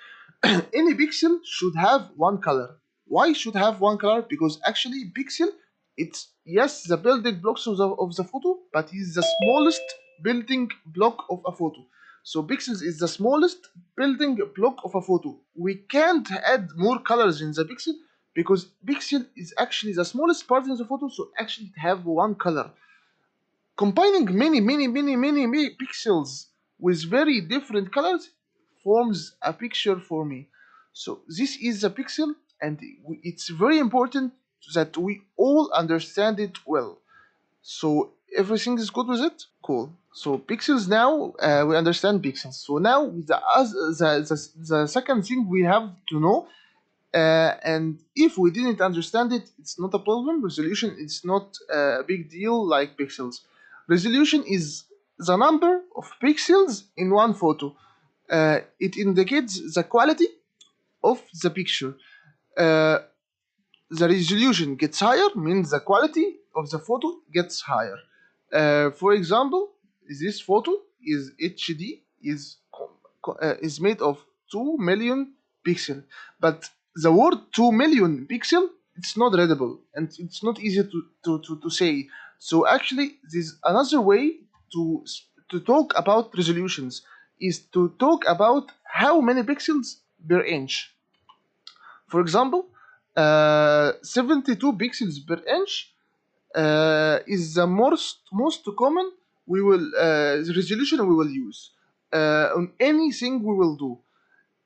Speaker 1: Any pixel should have one color. Why should have one color? Because actually pixel, it's yes the building blocks of the photo, but is the smallest building block of a photo. So pixels is the smallest building block of a photo. We can't add more colors in the pixel because pixel is actually the smallest part in the photo, so actually it have one color. Combining many pixels with very different colors forms a picture for me. So this is a pixel, and it's very important that we all understand it well. So everything is good with it? Cool. So pixels now, we understand pixels. So now the second thing we have to know, and if we didn't understand it, it's not a problem. Resolution is not a big deal like pixels. Resolution is the number of pixels in one photo. It indicates the quality of the picture. Uh, the resolution gets higher means the quality of the photo gets higher. For example, this photo is HD, is made of 2 million pixel, but the word 2 million pixel, it's not readable and it's not easy to say. So actually there's another way to talk about resolutions, is to talk about how many pixels per inch. For example, 72 pixels per inch is the most common the resolution we will use on anything we will do,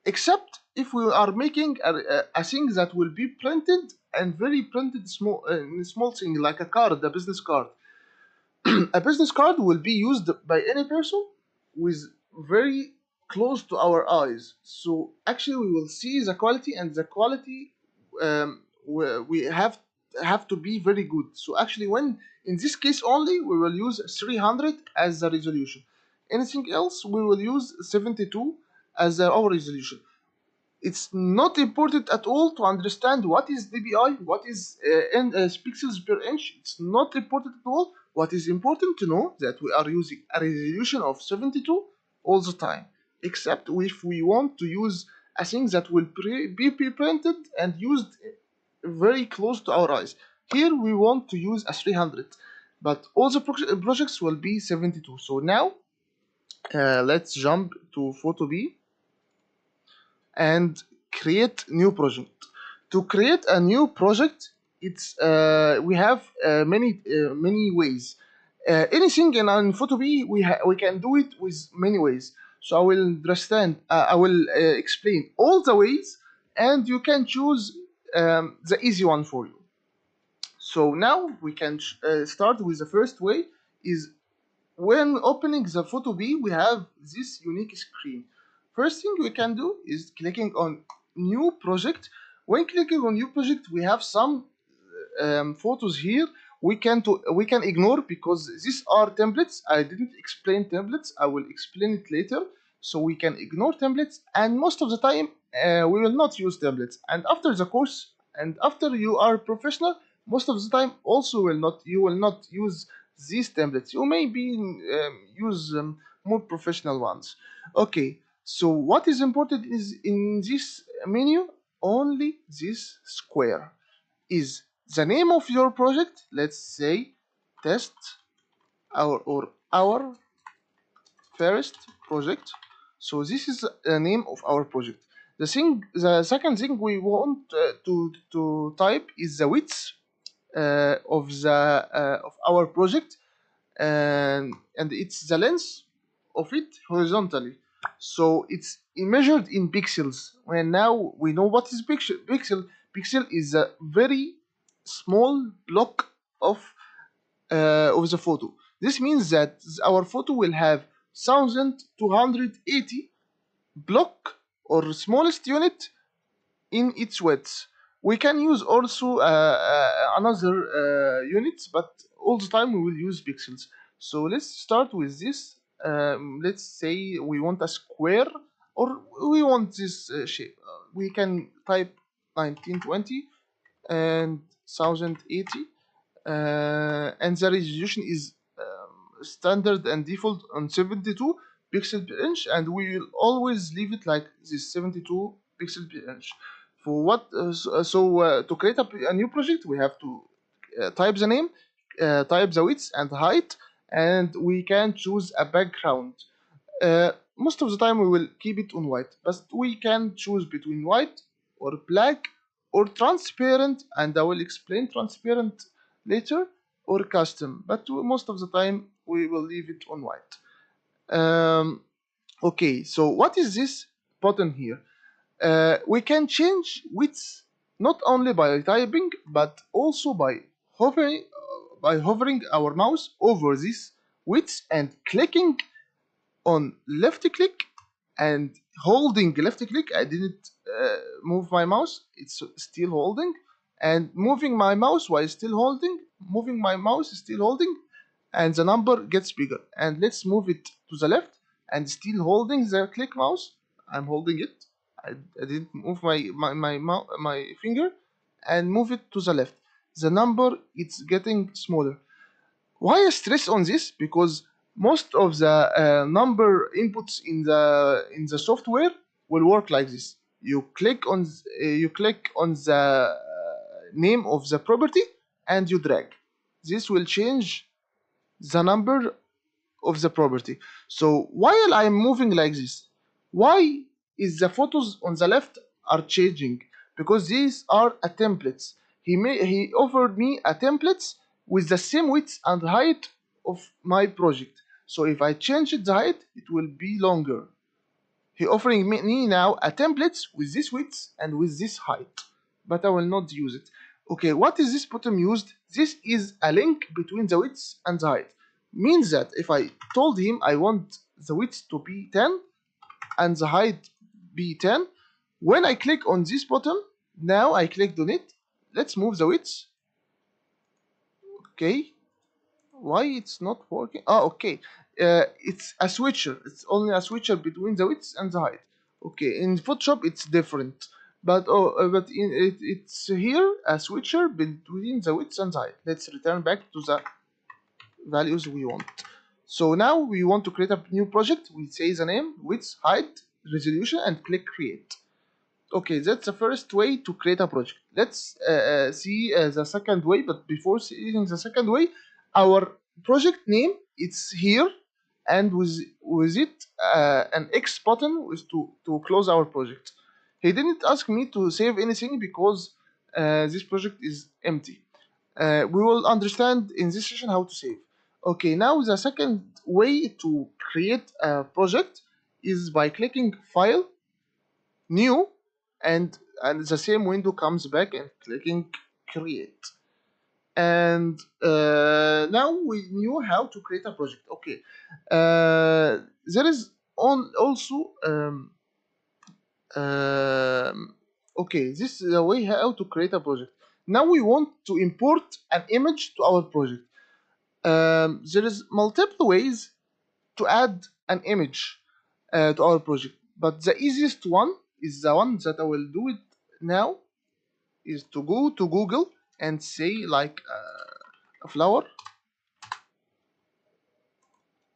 Speaker 1: except if we are making a thing that will be printed and very printed small thing like a card, a business card. A business card will be used by any person with very close to our eyes. So actually, we will see the quality, and the quality we have to be very good. So actually, when in this case only, we will use 300 as the resolution. Anything else, we will use 72 as our resolution. It's not important at all to understand what is dpi, what is pixels per inch. It's not important at all. What is important to know that we are using a resolution of 72 all the time, except if we want to use a thing that will be pre-printed and used very close to our eyes. Here we want to use a 300, but all the projects will be 72. So now let's jump to Photopea and create new project. To create a new project, it's we have many ways. Anything in Photopea, we can do it with many ways. So I will explain all the ways, and you can choose the easy one for you. So now we can start with the first way. Is when opening the Photopea, we have this unique screen. First thing we can do is clicking on new project. When clicking on new project, we have some photos here we can ignore because these are templates. I didn't explain templates. I will explain it later. So we can ignore templates, and most of the time we will not use templates. And after the course, and after you are professional, most of the time also you will not use these templates. You may be use more professional ones. Okay. So what is important is in this menu only this square is the name of your project. Let's say test our first project. So this is the name of our project. The second thing we want to type is the width of our project, and it's the length of it horizontally. So it's measured in pixels. When now we know what is pixel. Pixel is a very small block of the photo. This means that our photo will have 1280 block or smallest unit in its width. We can use also another units, but all the time we will use pixels. So let's start with this. Let's say we want a square, or we want this shape. We can type 1920 and 1080, and the resolution is standard and default on 72 pixel per inch, and we will always leave it like this 72 pixel per inch. For what to create a new project, we have to type the name, type the width and height, and we can choose a background. Most of the time we will keep it on white, but we can choose between white or black or transparent, and I will explain transparent later, or custom, but most of the time we will leave it on white. Okay, so what is this button here? We can change width not only by typing but also by hovering our mouse over this width and clicking on left click and holding left click. I didn't move my mouse, it's still holding, and moving my mouse while still holding, moving my mouse still holding, and the number gets bigger. And let's move it to the left and still holding the click mouse. I'm holding it. I didn't move my finger, and move it to the left. The number it's getting smaller. Why I stress on this? Because most of the number inputs in the software will work like this. You click on the name of the property and you drag. This will change the number of the property. So while I'm moving like this, why is the photos on the left are changing? Because these are a templates. He offered me a templates with the same width and height of my project. So if I change the height, it will be longer. He offering me now a template with this width and with this height, but I will not use it. Okay, what is this button used? This is a link between the width and the height. Means that if I told him I want the width to be 10 and the height be 10, when I click on this button, now I clicked on it. Let's move the width. Okay, why it's not working? Oh, okay. It's a switcher. It's only a switcher between the width and the height. Okay, in Photoshop it's different, but it's here a switcher between the width and the height. Let's return back to the values we want. So now we want to create a new project. We say the name, width, height, resolution, and click create. Okay, that's the first way to create a project. Let's see the second way, but before seeing the second way, our project name it's here, and with it an X button is to close our project. He didn't ask me to save anything because this project is empty. We will understand in this session how to save. Okay, now the second way to create a project is by clicking File, New, and the same window comes back and clicking Create. And now we knew how to create a project. Okay, there is also Okay, this is the way how to create a project. Now we want to import an image to our project. There is multiple ways to add an image to our project, but the easiest one is the one that I will do it now, is to go to Google and say like a flower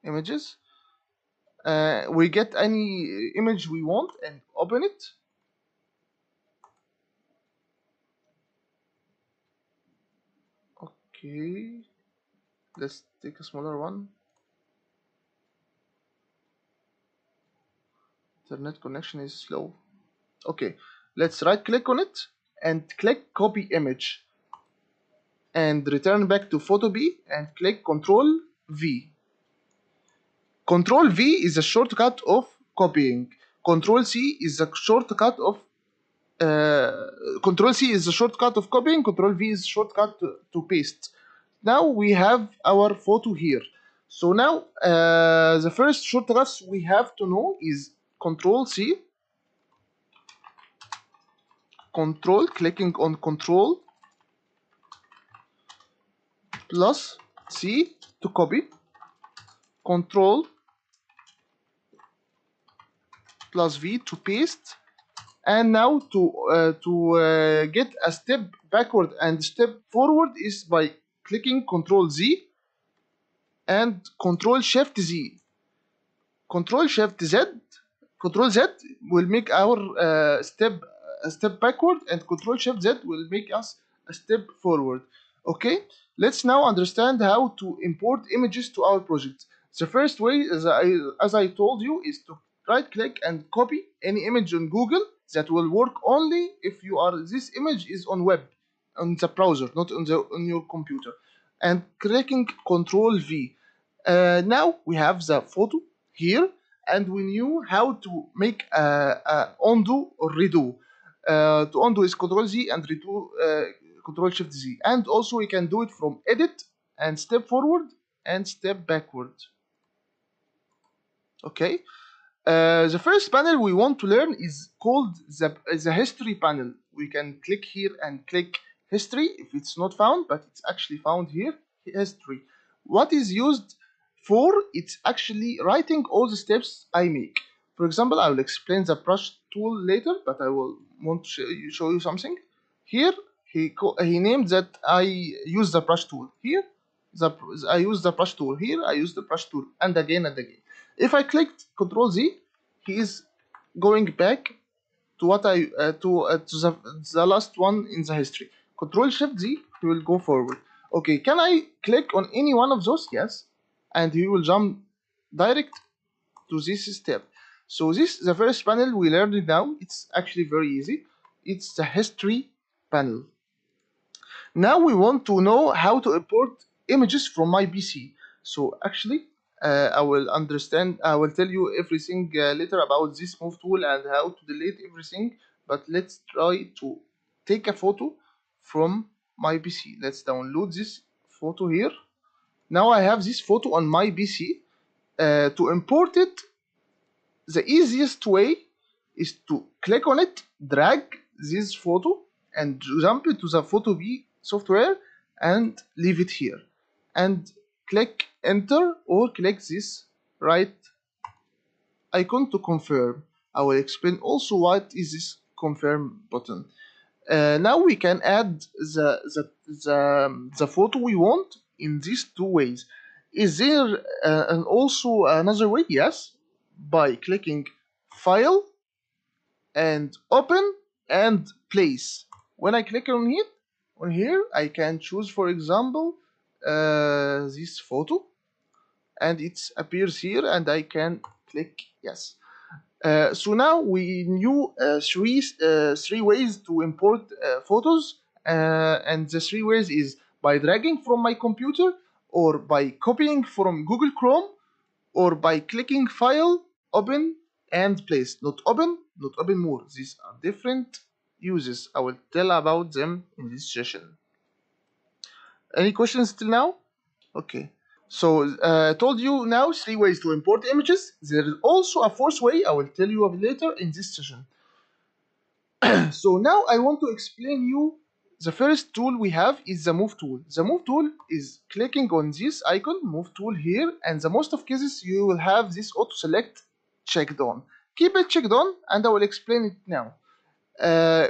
Speaker 1: images. We get any image we want and open it. Okay, let's take a smaller one. Internet connection is slow. Okay, let's right click on it and click copy image and return back to Photopea and click Control V. Control V is a shortcut of copying. Control C is a shortcut of Control C is a shortcut of copying. Control V is a shortcut to paste. Now we have our photo here. So now the first shortcuts we have to know is Control C, clicking on Control plus C to copy, Control plus V to paste, and now to get a step backward and step forward is by clicking Control Z and Control Shift Z. Control Shift Z, Control Z will make our a step backward, and Control Shift Z will make us a step forward. Okay, let's now understand how to import images to our project. The first way, as I told you, is to right click and copy any image on Google. That will work only if this image is on web, on the browser, not on your computer. And clicking Control V. Now we have the photo here, and we knew how to make a undo or redo. To undo is Control Z and redo Control Shift Z. And also we can do it from edit and step forward and step backward. Okay. The first panel we want to learn is called the history panel. We can click here and click history if it's not found, but it's actually found here, history. What is used for? It's actually writing all the steps I make. For example, I will explain the brush tool later, but I will want to show you something. Here, he named that I use the brush tool. Here, I use the brush tool. Here, I use the brush tool, and again and again. If I clicked Control Z, he is going back to what to the last one in the history. Control Shift Z, he will go forward. Okay, can I click on any one of those? Yes, and he will jump direct to this step. So this the first panel we learned now. It's actually very easy. It's the history panel. Now we want to know how to import images from my PC. So actually, I will tell you everything later about this move tool and how to delete everything. But let's try to take a photo from my PC. Let's download this photo here. Now I have this photo on my PC. To import it, the easiest way is to click on it, drag this photo, and jump to the Photopea software and leave it here. And click enter or click this right icon to confirm. I will explain also what is this confirm button. Now we can add the photo we want in these two ways. Is there also another way? Yes, by clicking File and Open and Place. When I click on here, I can choose, for example, this photo, and it appears here, and I can click yes. So now we knew three ways to import photos, and the three ways is by dragging from my computer, or by copying from Google Chrome, or by clicking File, Open, and Place. Not open more. These are different uses. I will tell about them in this session. Any questions till now? Okay. So I told you now three ways to import images. There is also a fourth way I will tell you of later in this session. So now I want to explain you the first tool we have is the move tool. The move tool is clicking on this icon, move tool here, and the most of cases you will have this auto select checked on. Keep it checked on and I will explain it now.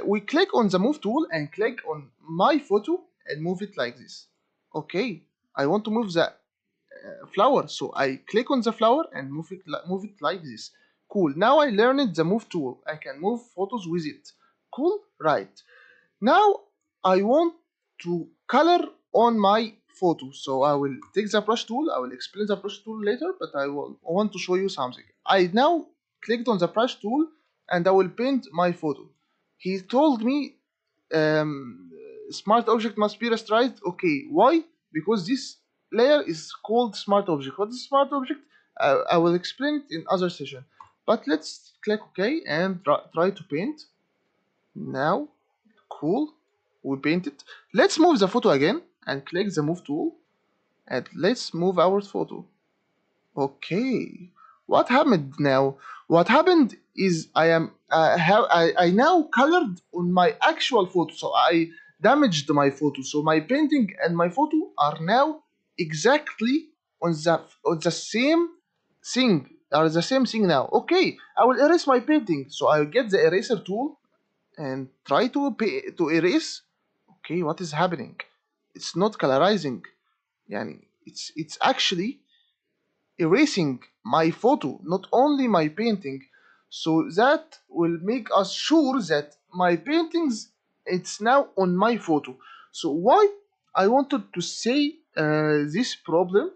Speaker 1: We click on the move tool and click on my photo and move it like this. Okay, I want to move the flower, so I click on the flower and move it like this. Cool. Now I learned the move tool. I can move photos with it. Cool. Right. Now I want to color on my photo, so I will take the brush tool. I will explain the brush tool later, but I want to show you something. I now clicked on the brush tool and I will paint my photo. He told me smart object must be rasterized. Okay, why? Because this layer is called smart object. What is smart object? I will explain it in other session. But let's click OK and try to paint. Now, cool. We paint it. Let's move the photo again and click the move tool. And let's move our photo. Okay. What happened now? What happened is I now colored on my actual photo, so I damaged my photo. So my painting and my photo are now exactly on the same thing. Are the same thing now. Okay, I will erase my painting. So I get the eraser tool and try to erase. Okay, what is happening? It's not colorizing. Yani it's actually erasing my photo, not only my painting. So that will make us sure that my paintings it's now on my photo. So why I wanted to say this problem,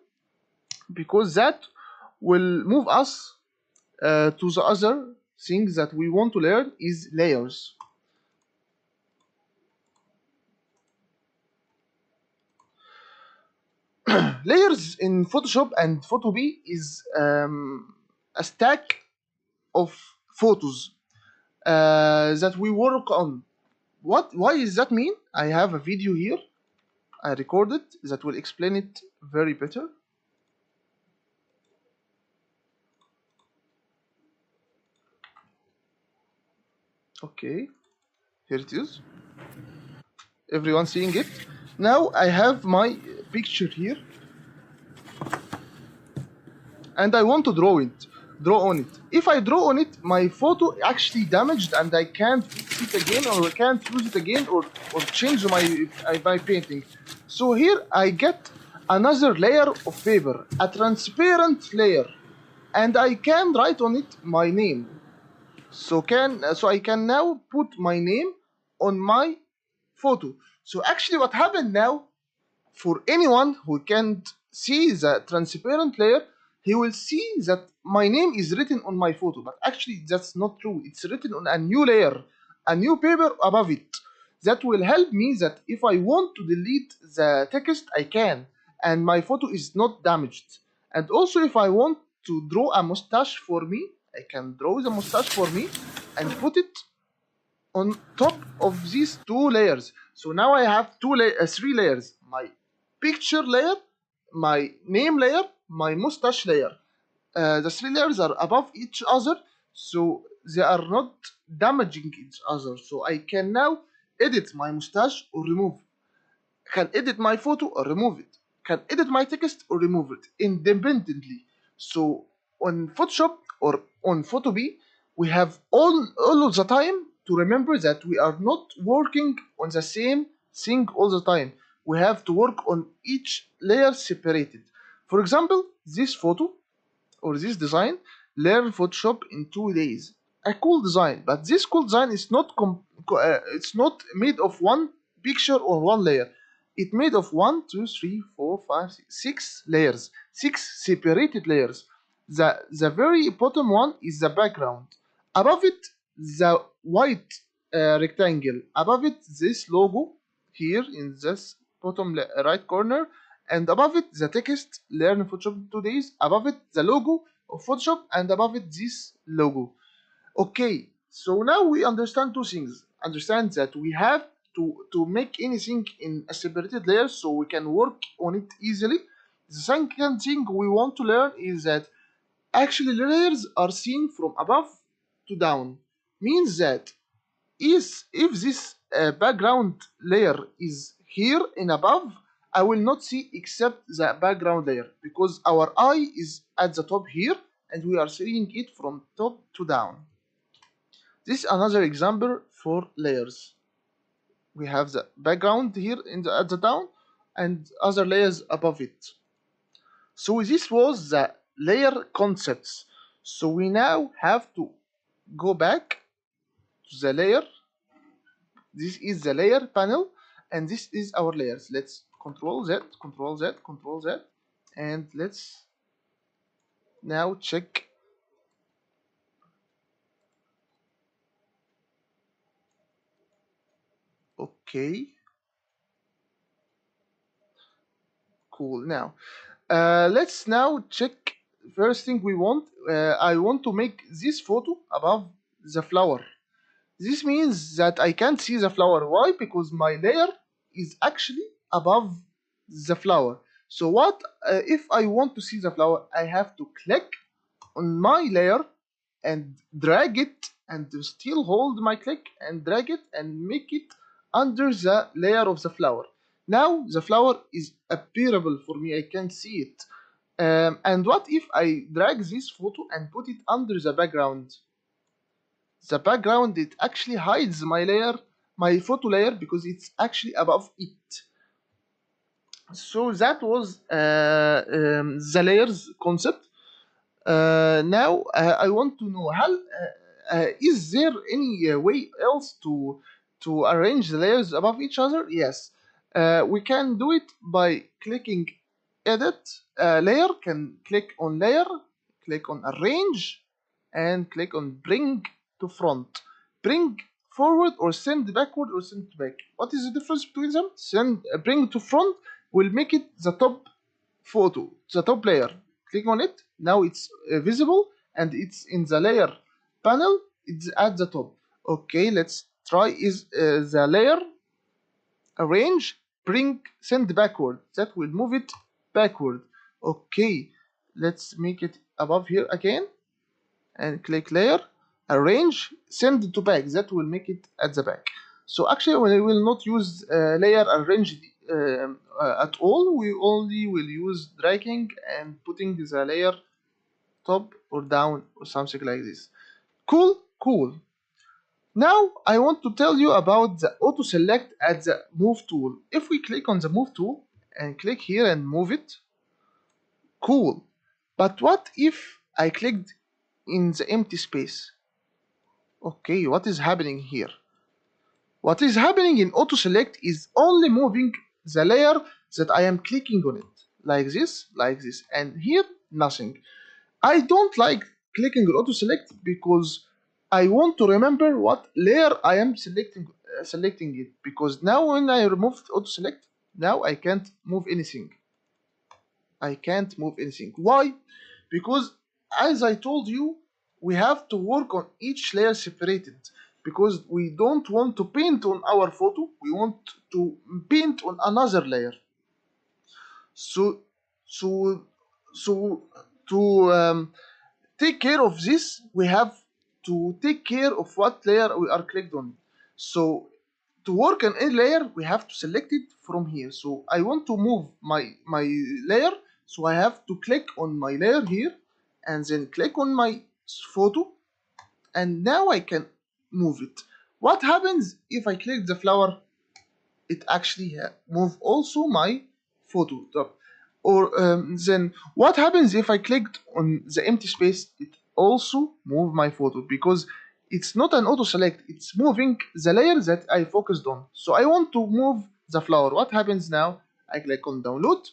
Speaker 1: because that will move us to the other things that we want to learn is layers. Layers in Photoshop and Photopea is a stack of photos that we work on. Why does that mean? I have a video here I recorded that will explain it very better. Okay, here it is. Everyone seeing it? Now I have my picture here and I want to draw on it. If I draw on it, my photo actually damaged and I can't fix it again, or I can't use it again, or change my painting. So here I get another layer of paper, a transparent layer, and I can write on it my name. So I can now put my name on my photo. So actually what happened now, for anyone who can't see the transparent layer, he will see that my name is written on my photo, but actually that's not true. It's written on a new layer, a new paper above it. That will help me that if I want to delete the text, I can, and my photo is not damaged. And also if I want to draw a mustache for me, I can draw the mustache for me and put it on top of these two layers. So now I have three layers: my picture layer, my name layer, my mustache layer. The three layers are above each other, so they are not damaging each other. So I can now edit my mustache or remove, can edit my photo or remove it, can edit my text or remove it independently. So on Photoshop or on Photopea, we have all of the time to remember that we are not working on the same thing all the time. We have to work on each layer separated. For example, this photo or this design, learn Photoshop in 2 days. A cool design, but this cool design is not it's not made of one picture or one layer. It made of 6 layers, 6 separated layers. The very bottom one is the background. Above it, the white rectangle. Above it, this logo here in this bottom right corner, and above it the text learn Photoshop in 2 days. Above it the logo of Photoshop, and above it this logo. Okay, so now we understand two things. Understand that we have to make anything in a separated layer so we can work on it easily. The second thing we want to learn is that actually layers are seen from above to down. Means that is if this background layer is here in above, I will not see except the background layer because our eye is at the top here and we are seeing it from top to down. This is another example for layers. We have the background here at the down and other layers above it. So this was the layer concepts. So we now have to go back to the layer. This is the layer panel and this is our layers. Let's Control Z, Control Z, Control Z, and let's now check. Okay, cool. Now let's now check. First thing we want, I want to make this photo above the flower. This means that I can't see the flower. Why? Because my layer is actually above the flower. So what if I want to see the flower? I have to click on my layer and drag it and still hold my click and drag it and make it under the layer of the flower. Now the flower is appearable for me. I can see it. And what if I drag this photo and put it under the background? The background, it actually hides my layer, my photo layer, because it's actually above it. So that was the layers concept. Now I want to know, is there any way else to arrange the layers above each other? Yes, we can do it by clicking edit layer, can click on layer, click on arrange, and click on bring to front, bring forward or send backward or send back. What is the difference between them? Bring to front will make it the top photo, the top layer. Click on it. Now it's visible and it's in the layer panel. It's at the top. Okay, let's try is the layer arrange, bring, send backward. That will move it backward. Okay, let's make it above here again and click layer, arrange, send to back. That will make it at the back. So actually we will not use layer arrange at all. We only will use dragging and putting the layer top or down or something like this. Cool. Now I want to tell you about the auto select at the move tool. If we click on the move tool and click here and move it, cool. But what if I clicked in the empty space? Okay, what is happening here? What is happening in auto select is only moving the layer that I am clicking on it, like this, and here nothing. I don't like clicking on auto select because I want to remember what layer I am selecting it, because now when I remove auto select, now I can't move anything. Why? Because as I told you, we have to work on each layer separated, because we don't want to paint on our photo, we want to paint on another layer. So to take care of this, we have to take care of what layer we are clicked on. So to work on any layer, we have to select it from here. So I want to move my layer, so I have to click on my layer here and then click on my photo, and now I can move it. What happens if I click the flower? It actually move also my photo top. Or then what happens if I clicked on the empty space? It also move my photo, because it's not an auto select, it's moving the layer that I focused on. So I want to move the flower. What happens now? I click on download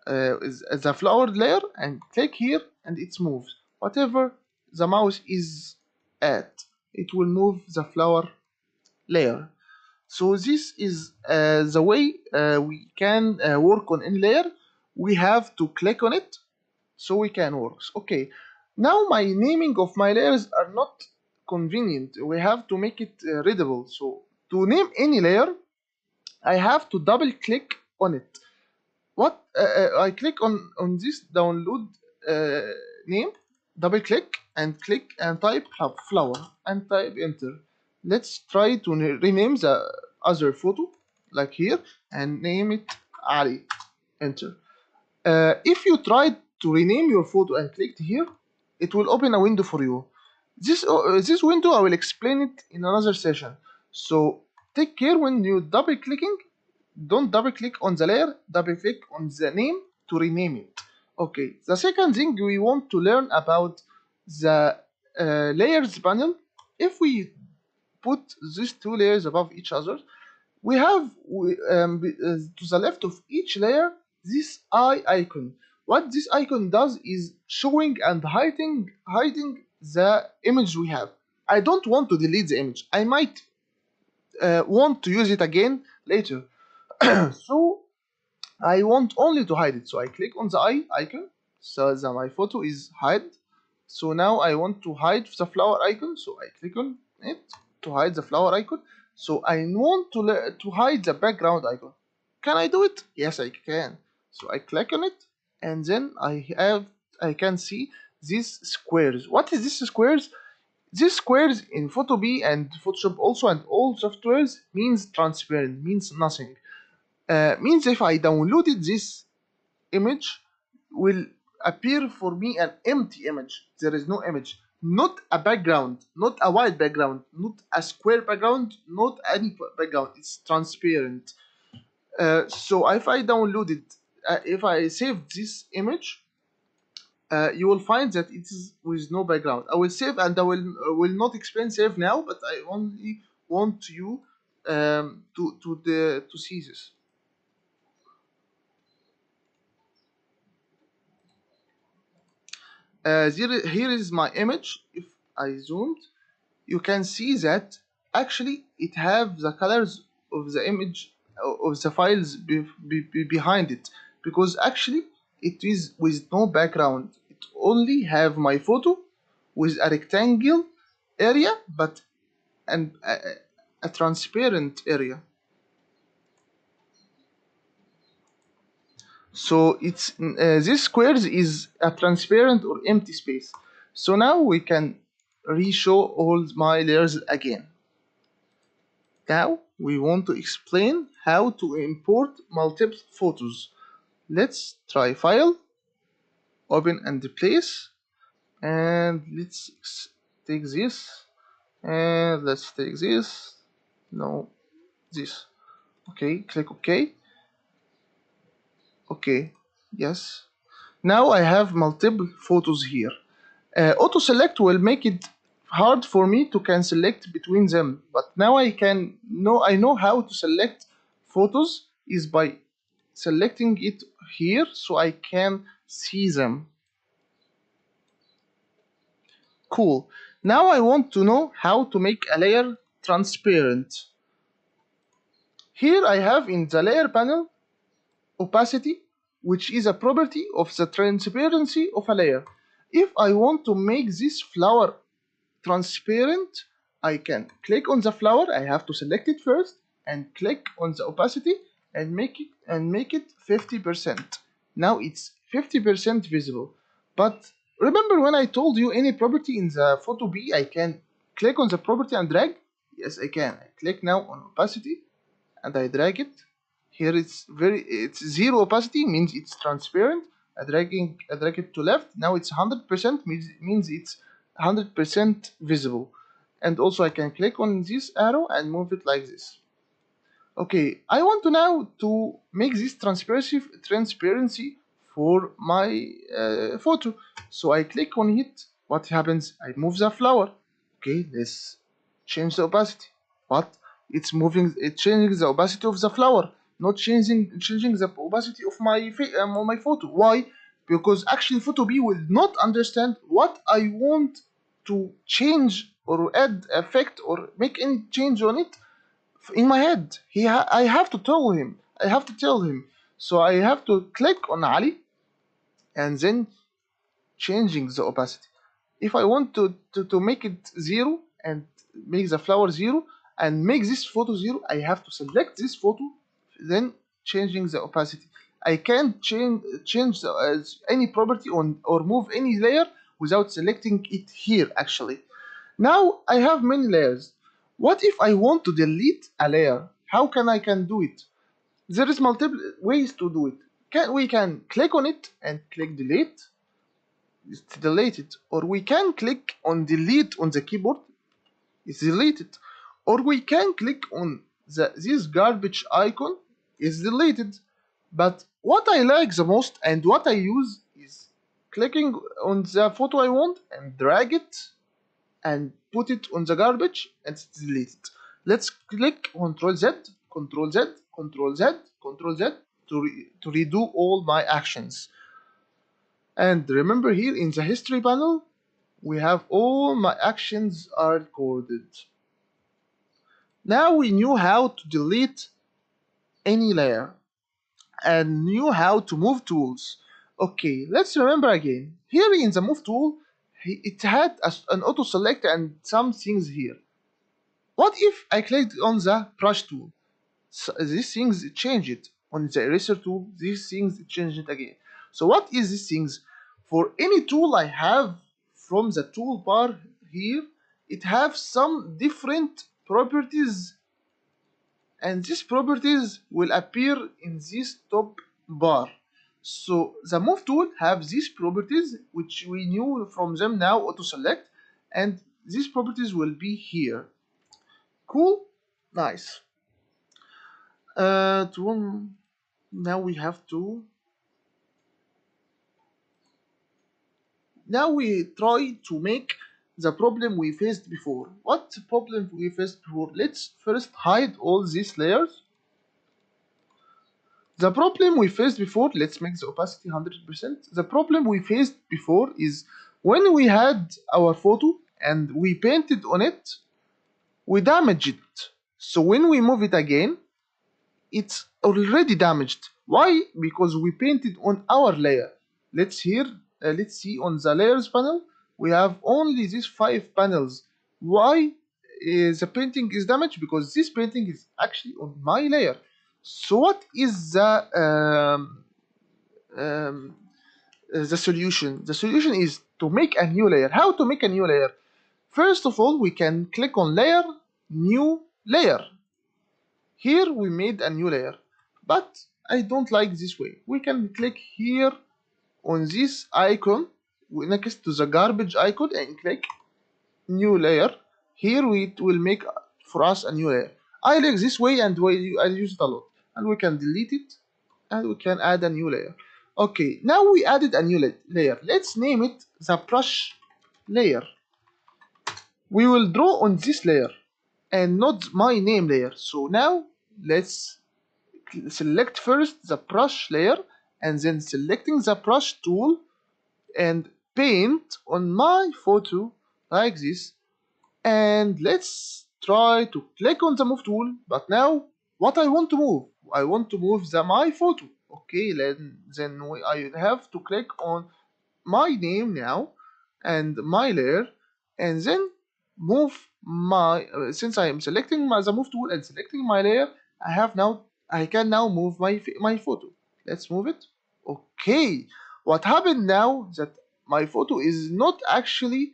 Speaker 1: the flower layer and click here, and it's moved. Whatever the mouse is at, it will move the flower layer. So this is the way we can work on any layer. We have to click on it so we can work. Okay, now my naming of my layers are not convenient. We have to make it readable. So to name any layer, I have to double click on it. What I click on this download name, double click and type flower and type enter. Let's try to rename the other photo, like here, and name it Ali. Enter. If you try to rename your photo and click here, it will open a window for you. This window I will explain it in another session. So take care when you double clicking. Don't double click on the layer, double click on the name to rename it. Okay, the second thing we want to learn about the layers panel. If we put these two layers above each other, we have to the left of each layer this eye icon. What this icon does is showing and hiding the image we have. I don't want to delete the image. I might want to use it again later. So I want only to hide it. So I click on the eye icon so that my photo is hide. So now I want to hide the flower icon. So I click on it to hide the flower icon. So I want to hide the background icon. Can I do it? Yes, I can. So I click on it, and then I can see these squares. What is this squares? These squares in Photopea and Photoshop also and all softwares means transparent, means nothing. Means if I downloaded this image, will appear for me an empty image. There is no image, not a background, not a white background, not a square background, not any background. It's transparent. So if I downloaded, if I saved this image, you will find that it is with no background. I will save, and I will not explain save now, but I only want you to see this. Here is my image. If I zoomed, you can see that actually it have the colors of the image of the files behind it, because actually it is with no background. It only have my photo with a rectangle area, but and a transparent area. So it's this squares is a transparent or empty space. So now we can re-show all my layers again. Now we want to explain how to import multiple photos. Let's try file, open and place, and let's take this, and let's take this, no, this. Okay, click OK. Okay, yes. Now I have multiple photos here. Auto select will make it hard for me to can select between them, but now I know how to select photos is by selecting it here so I can see them. Cool. Now I want to know how to make a layer transparent. Here I have in the layer panel opacity, which is a property of the transparency of a layer. If I want to make this flower transparent, I can click on the flower. I have to select it first and click on the opacity and make it 50%. Now it's 50% visible. But remember when I told you any property in the Photopea, I can click on the property and drag? Yes, I can. I click now on opacity and I drag it. Here it's zero opacity, means it's transparent. I drag it to left. Now it's 100%, means it's 100% visible. And also I can click on this arrow and move it like this. Okay, I want to now to make this transparency for my photo. So I click on it. What happens? I move the flower. Okay, let's change the opacity. But it's changing the opacity of the flower, not changing the opacity of my photo. Why? Because actually Photopea will not understand what I want to change or add effect or make any change on it in my head. I have to tell him. So I have to click on Ali and then changing the opacity. If I want to make it 0 and make the flower 0 and make this photo 0, I have to select this photo, then changing the opacity. I can't change any property or move any layer without selecting it here actually. Now I have many layers. What if I want to delete a layer? How can I do it? There is multiple ways to do it. We can click on it and click delete. It's deleted. Or we can click on delete on the keyboard. It's deleted. Or we can click on this garbage icon. It's deleted. But what I like the most and what I use is clicking on the photo I want and drag it and put it on the garbage and it's deleted. Let's click Ctrl Z, Ctrl Z, Ctrl Z, Ctrl Z to redo all my actions. And remember here in the history panel, we have all my actions are recorded. Now we knew how to delete any layer and knew how to move tools. Okay, let's remember again. Here in the move tool, it had an auto select and some things here. What if I clicked on the brush tool? So these things change it. On the eraser tool, these things change it again. So what is these things? For any tool I have from the toolbar here, it have some different properties, and these properties will appear in this top bar. So the move tool have these properties which we knew from them now auto select, and these properties will be here. Cool, nice. Now we have to. Now we try to make the problem we faced before. What problem we faced before? Let's first hide all these layers. The problem we faced before, let's make the opacity 100%. The problem we faced before is when we had our photo and we painted on it, we damaged it. So when we move it again, it's already damaged. Why? Because we painted on our layer. Let's see on the layers panel, we have only these 5 panels. Why the painting is damaged? Because this painting is actually on my layer. So what is the solution? The solution is to make a new layer. How to make a new layer? First of all, we can click on layer, new layer. Here we made a new layer, but I don't like this way. We can click here on this icon next to the garbage icon and click new layer. Here it will make for us a new layer. I like this way and I use it a lot. And we can delete it and we can add a new layer. Okay, now we added a new layer. Let's name it the brush layer. We will draw on this layer and not my name layer. So now let's select first the brush layer and then selecting the brush tool and paint on my photo like this. And let's try to click on the move tool, but now what I want to move? I want to move my photo. Okay, then I have to click on my name now and my layer, and then move my since I am selecting the move tool and selecting my layer, I can now move my photo. Let's move it. Okay, what happened now that my photo is not actually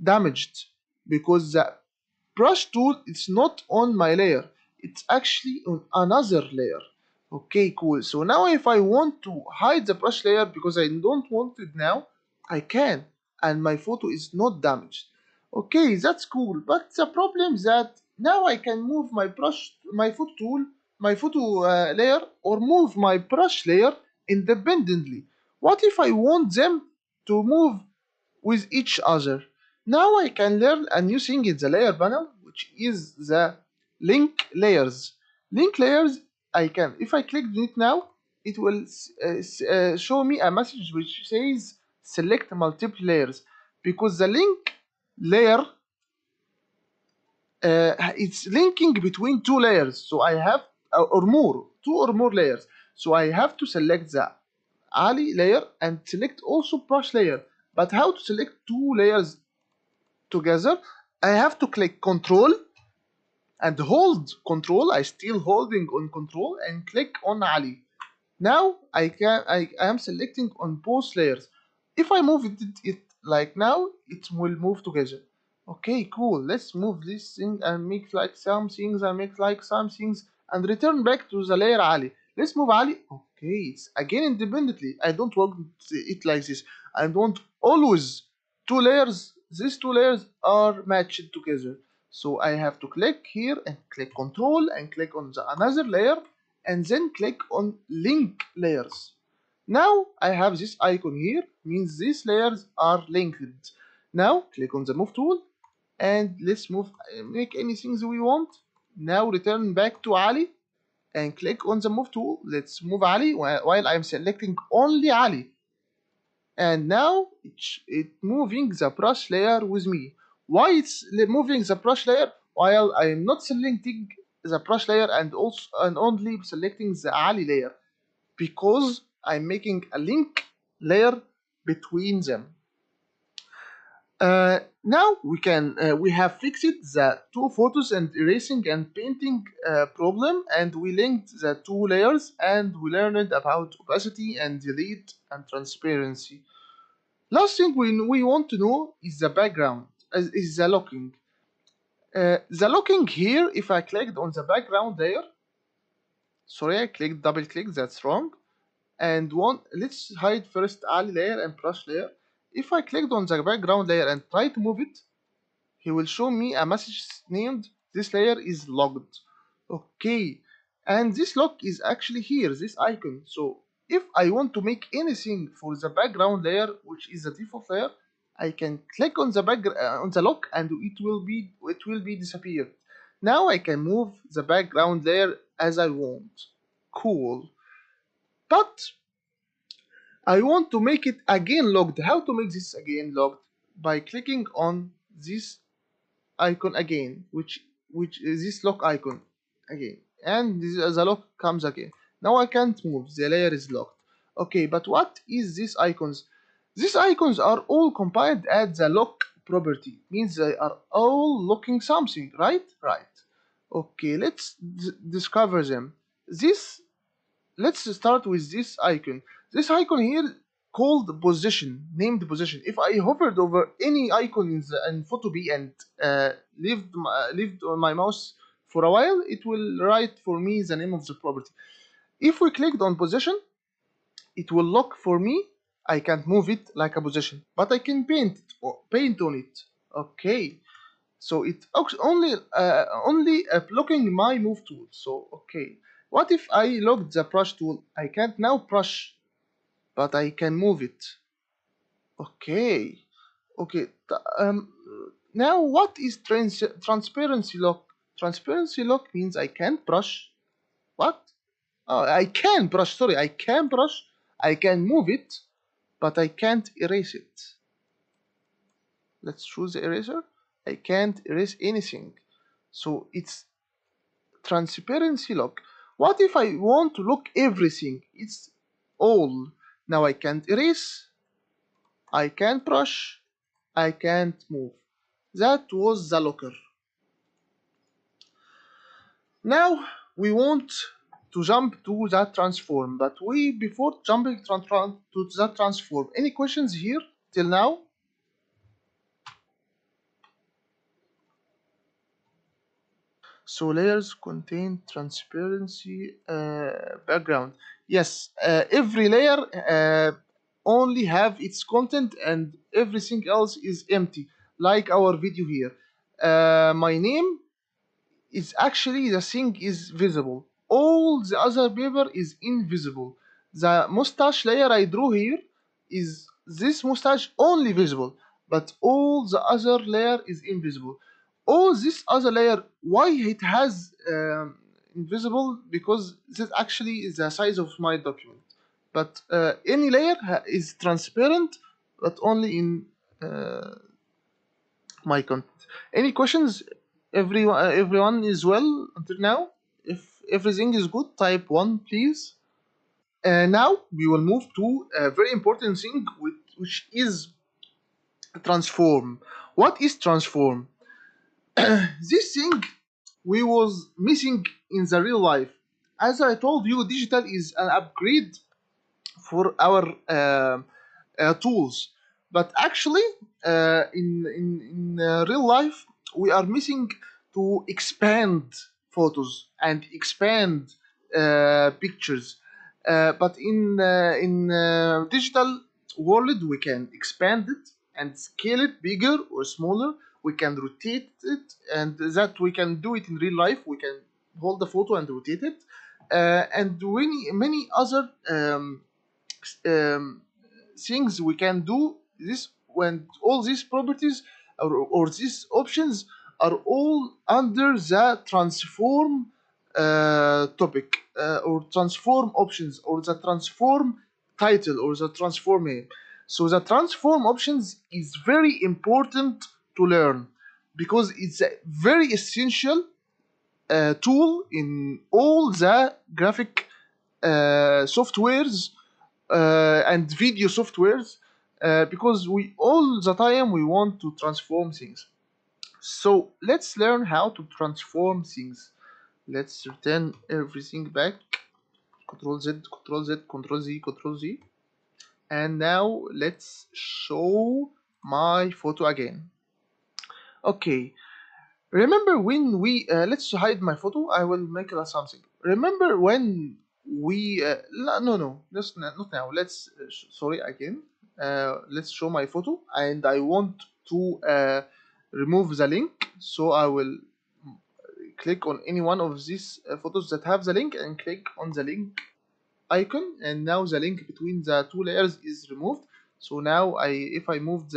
Speaker 1: damaged because the brush tool is not on my layer, it's actually on another layer. Okay, cool. So now if I want to hide the brush layer because I don't want it now, I can, and my photo is not damaged. Okay, that's cool, but the problem is that now I can move my photo tool, my photo layer, or move my brush layer independently. What if I want them to move with each other? Now I can learn a new thing in the layer panel, which is the link layers. Link layers, if I click on it now, it will show me a message which says select multiple layers, because the link layer it's linking between 2 layers, so I have two or more layers, so I have to select the Ali layer and select also brush layer. But how to select 2 layers together? I have to click Control and hold Control. I still holding on Control and click on Ali. Now I am selecting on both layers. If I move it like now, it will move together. Okay, cool. Let's move this thing and make like some things and make like some things and return back to the layer Ali. Let's move Ali. Okay, it's again independently. I don't want it like this. I want always two layers. These two layers are matched together. So I have to click here and click control and click on the another layer and then click on link layers. Now I have this icon here, means these layers are linked. Now click on the move tool and let's move, make anything that we want. Now return back to Ali and click on the move tool. Let's move Ali while I'm selecting only Ali. And now it's moving the brush layer with me. Why it's moving the brush layer while I'm not selecting the brush layer and also and only selecting the Ali layer? Because I'm making a link layer between them. Now we have fixed the two photos and erasing and painting problem, and we linked the two layers and we learned about opacity and delete and transparency. Last thing we want to know is the background, is the locking. The locking here, if I clicked on the background layer, sorry, I clicked double click, that's wrong. And let's hide first Ali layer and brush layer. If I clicked on the background layer and try to move it, he will show me a message named this layer is logged. Okay, and this lock is actually here, this icon. So if I want to make anything for the background layer, which is the default layer, I can click on the on the lock and it will be disappeared. Now I can move the background layer as I want. Cool. But I want to make it again logged. How to make this again logged? By clicking on this icon again, which is this lock icon again, and the lock comes again. Now I can't move, the layer is locked. Okay, but what is these icons? These icons are all compiled at the lock property, means they are all locking something, right. Okay, let's discover them. This Let's start with this icon. This icon here called position, named position. If I hovered over any icon in Photopea and leave on my mouse for a while, it will write for me the name of the property. If we clicked on position, it will lock for me. I can't move it like a position, but I can paint it or paint on it. Okay, so it only blocking my move tool. So okay, what if I locked the brush tool? I can't now brush, but I can move it. Okay, okay. Now what is transparency lock? Transparency lock means I can't brush. What? Oh, I can brush. Sorry, I can brush. I can move it, but I can't erase it. Let's choose the eraser. I can't erase anything. So it's transparency lock. What if I want to lock everything? It's all. Now I can't erase, I can't brush, I can't move. That was the locker. Now we want to jump to that transform, but before jumping to that transform, any questions here till now? So layers contain transparency background. Yes, every layer only have its content and everything else is empty, like our video here. My name is actually the thing is visible. All the other paper is invisible. The mustache layer I drew here is this mustache only visible, but all the other layer is invisible. All this other layer, why it has invisible? Because this actually is the size of my document. But any layer is transparent, but only in my content. Any questions? Everyone is well until now. If everything is good, type 1, please. Now we will move to a very important thing, which is transform. What is transform? This thing we was missing in the real life. As I told you, digital is an upgrade for our tools. But actually, in real life, we are missing to expand photos and expand pictures. But in digital world, we can expand it and scale it bigger or smaller. We can rotate it, and that we can do it in real life. We can hold the photo and rotate it, and many other um, things we can do this when all these properties or these options are all under the transform topic or transform options or the transform title or the transform name. So the transform options is very important to learn because it's a very essential tool in all the graphic softwares and video softwares because we all the time we want to transform things. So let's learn how to transform things. Let's return everything back. Control Z, Control Z, Control Z, Control Z. And now let's show my photo again. Okay, remember when we let's hide my photo. I will make something. Remember when we no, not now. Let's sorry again. Let's show my photo, and I want to remove the link. So I will click on any one of these photos that have the link and click on the link icon, and now the link between the two layers is removed. So now if I move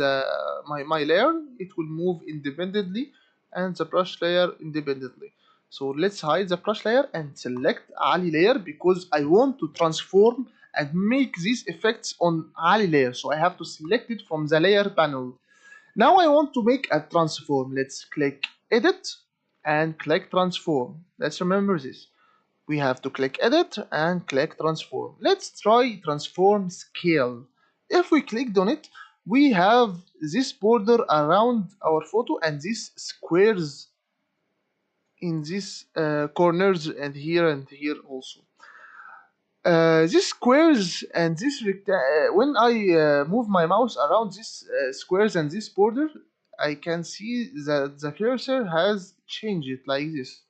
Speaker 1: my layer, it will move independently and the brush layer independently. So let's hide the brush layer and select Ali layer because I want to transform and make these effects on Ali layer. So I have to select it from the layer panel. Now I want to make a transform. Let's click edit and click transform. Let's remember this. We have to click edit and click transform. Let's try transform scale. If we clicked on it, we have this border around our photo and these squares in these corners and here also. These squares and this when I move my mouse around these squares and this border, I can see that the cursor has changed like this.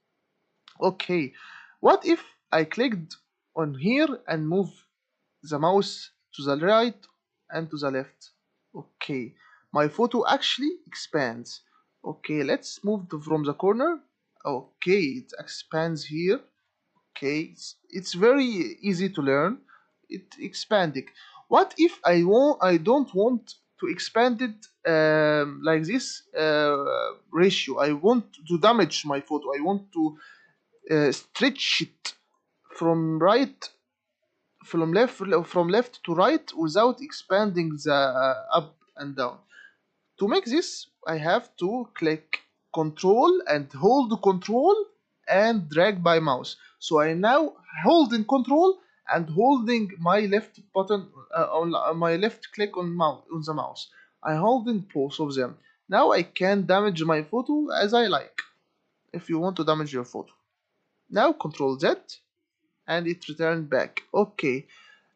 Speaker 1: Okay, what if I clicked on here and move the mouse to the right and to the left? Okay, my photo actually expands. Okay, let's move from the corner. Okay, it expands here. Okay, it's very easy to learn. It expanding. What if I don't want to expand it like this ratio? I want to damage my photo. I want to stretch it from right from left to right without expanding the up and down. To make this, I have to click Control and hold Control and drag by mouse. So I now holding Control and holding my left button on my left click on the mouse. I holding both of them. Now I can damage my photo as I like. If you want to damage your photo, now Control Z and it returned back. Okay,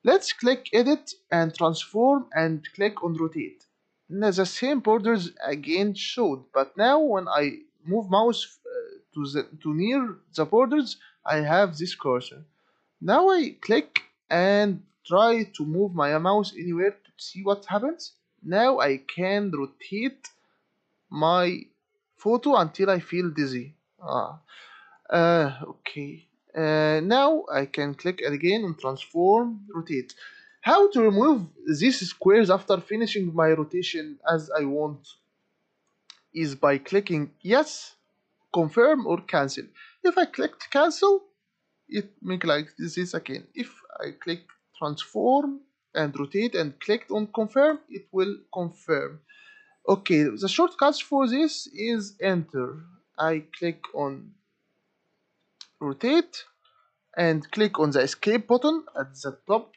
Speaker 1: let's click edit and transform and click on rotate. Now the same borders again showed, but now when I move mouse to near the borders, I have this cursor. Now I click and try to move my mouse anywhere to see what happens. Now I can rotate my photo until I feel dizzy. Okay. Now I can click again on transform, rotate. How to remove these squares after finishing my rotation as I want is by clicking yes, confirm or cancel. If I clicked cancel, it make like this again. If I click transform and rotate and clicked on confirm, it will confirm. Okay, the shortcuts for this is enter. I click on rotate and click on the escape button at the top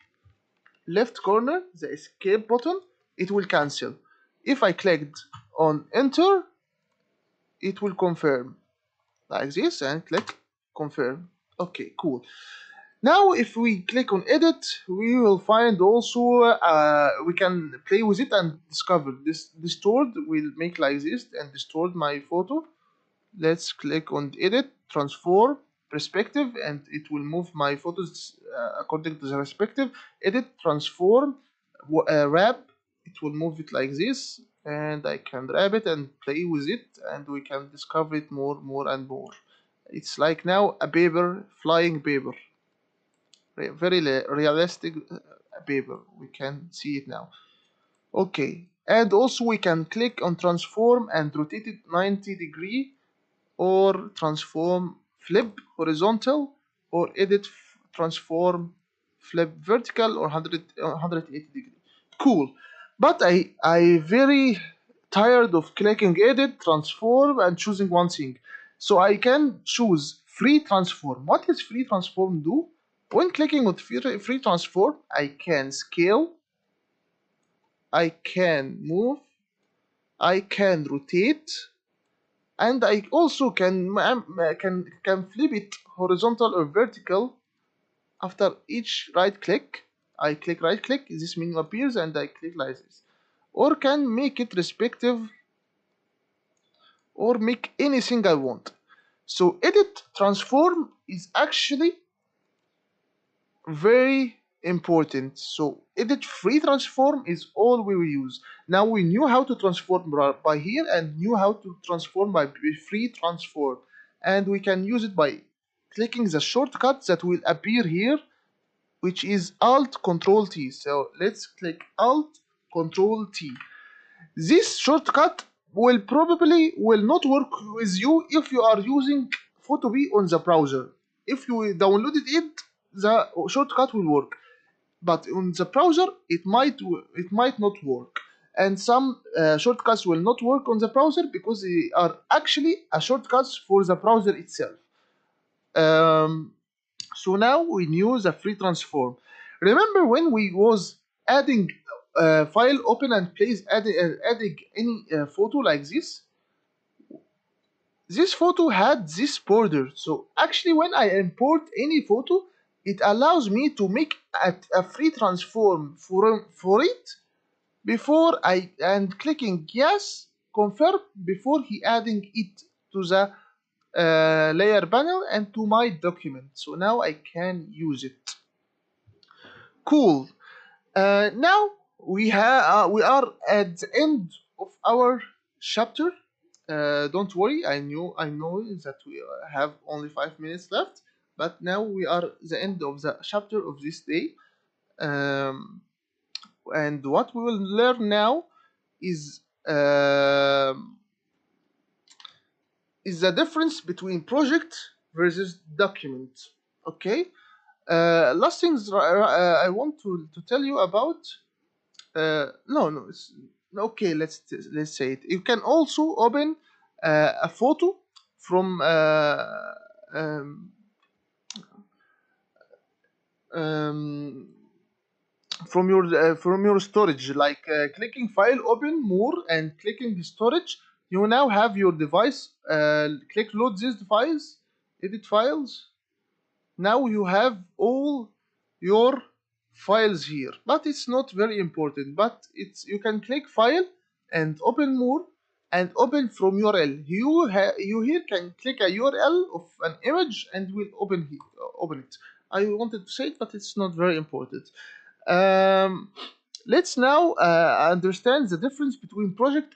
Speaker 1: left corner, the escape button, it will cancel. If I clicked on enter, it will confirm like this and click confirm. Okay, cool. Now, if we click on edit, we will find also we can play with it and discover this distort will make like this and distort my photo. Let's click on edit, transform, perspective, and it will move my photos according to the perspective. Edit, transform, wrap, it will move it like this, and I can wrap it and play with it, and we can discover it more and more. It's like now a paper, flying paper, very realistic paper. We can see it now. Okay, and also we can click on transform and rotate it 90 degree, or transform flip horizontal, or edit transform flip vertical, or 180 degree. Cool. But I very tired of clicking edit, transform, and choosing one thing. So I can choose free transform. What does free transform do? When clicking on free transform, I can scale, I can move, I can rotate, and I also can flip it horizontal or vertical after each right click. I click right click, this menu appears, and I click like this. Or can make it respective, or make anything I want. So edit transform is actually very important. So edit free transform is all we will use. Now we knew how to transform by here, and knew how to transform by free transform, and we can use it by clicking the shortcut that will appear here, which is Alt Control T. So let's click Alt Control T. This shortcut will probably will not work with you if you are using Photopea on the browser. If you downloaded it, the shortcut will work, but on the browser it might not work. And some shortcuts will not work on the browser because they are actually a shortcuts for the browser itself. So now we knew the free transform. Remember when we was adding file open and place, adding any photo like this? This photo had this border. So actually when I import any photo, it allows me to make a free transform for it before and clicking yes, confirm, before he adding it to the layer panel and to my document. So now I can use it. Cool. Now we are at the end of our chapter. Don't worry, I know that we have only 5 minutes left, but now we are the end of the chapter of this day. And what we will learn now is the difference between project versus document. Okay. Last things I want to tell you about. No, it's okay. Let's say it. You can also open a photo from um, um, from your storage, like clicking file open more and clicking storage. You now have your device. Click load these files, edit files. Now you have all your files here, but it's not very important. But it's, you can click file and open more and open from URL. You here can click a URL of an image and will open it. I wanted to say it, but it's not very important. Let's now understand the difference between project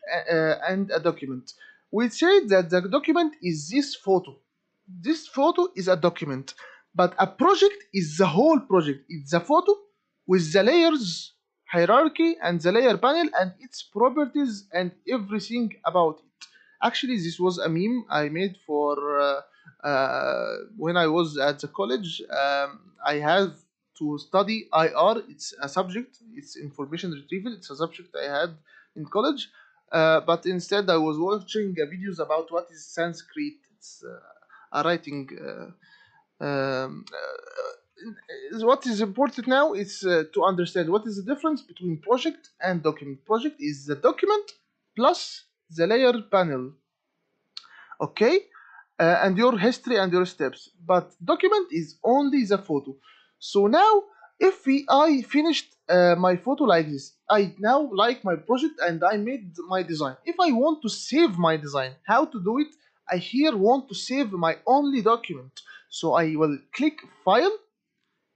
Speaker 1: and a document. We said that the document is this photo. This photo is a document, but a project is the whole project. It's a photo with the layers, hierarchy, and the layer panel and its properties and everything about it. Actually, this was a meme I made for when I was at the college. I have to study IR. It's a subject. It's information retrieval. It's a subject I had in college. But instead, I was watching videos about what is Sanskrit. It's a writing. What is important now is to understand what is the difference between project and document. Project is the document plus the layer panel. Okay. and your history and your steps. But document is only the photo. So now, if I finished my photo like this, I now like my project and I made my design. If I want to save my design, how to do it? I here want to save my only document. So I will click File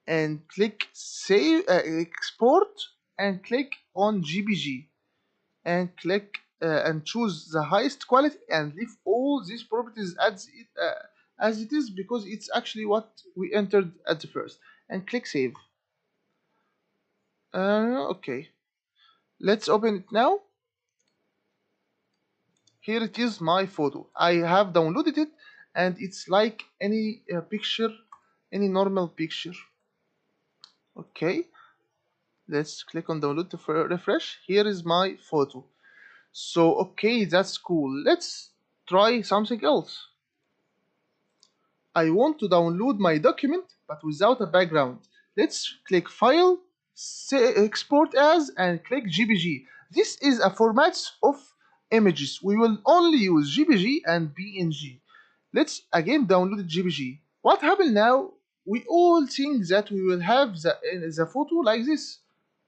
Speaker 1: and click Save, Export, and click on GPG, and click and choose the highest quality and leave all these properties as it is, because it's actually what we entered at the first, and click Save. Okay, let's open it now. Here it is, my photo. I have downloaded it, and it's like any picture, any normal picture. Okay, let's click on download to refresh. Here is my photo. So okay, that's cool. Let's try something else. I want to download my document but without a background. Let's click File, Export As, and click JPG. This is a format of images. We will only use JPG and PNG. Let's again download JPG. What happened now? We all think that we will have the photo like this,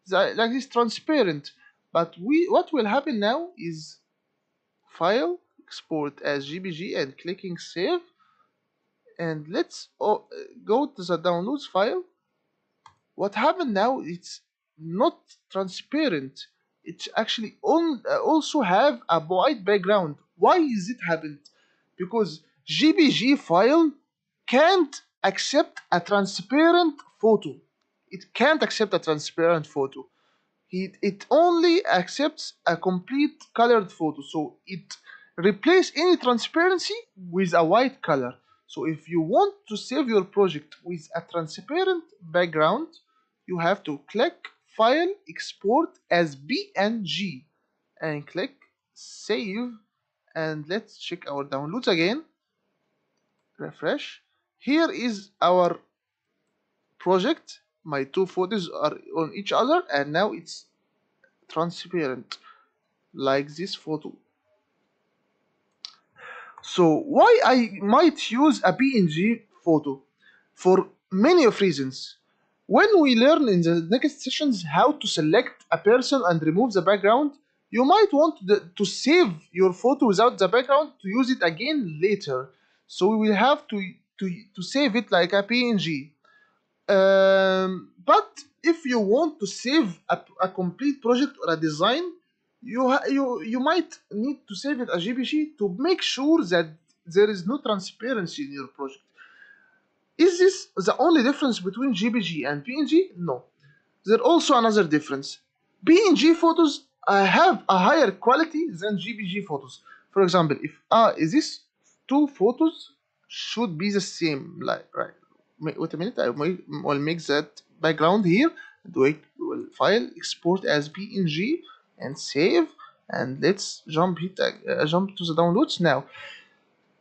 Speaker 1: like this transparent. But what will happen now is File, Export as JPG, and clicking Save. And let's go to the downloads file. What happened now, it's not transparent. It actually also have a white background. Why is it happened? Because JPG file can't accept a transparent photo. It can't accept a transparent photo. It only accepts a complete colored photo, so it replaces any transparency with a white color. So if you want to save your project with a transparent background, you have to click File, Export as PNG, and click Save. And let's check our downloads again. Refresh. Here is our project. My two photos are on each other, and now it's transparent like this photo. So why I might use a PNG photo? For many of reasons. When we learn in the next sessions how to select a person and remove the background, you might want to save your photo without the background to use it again later. So we will have to save it like a PNG. But if you want to save a complete project or a design, you might need to save it as JPG to make sure that there is no transparency in your project. Is this the only difference between JPG and PNG? No. There's also another difference. PNG photos have a higher quality than JPG photos. For example, if these two photos should be the same, like right. Wait a minute, I will make that background here. Wait, will file, export as PNG, and save. And let's jump to the downloads now.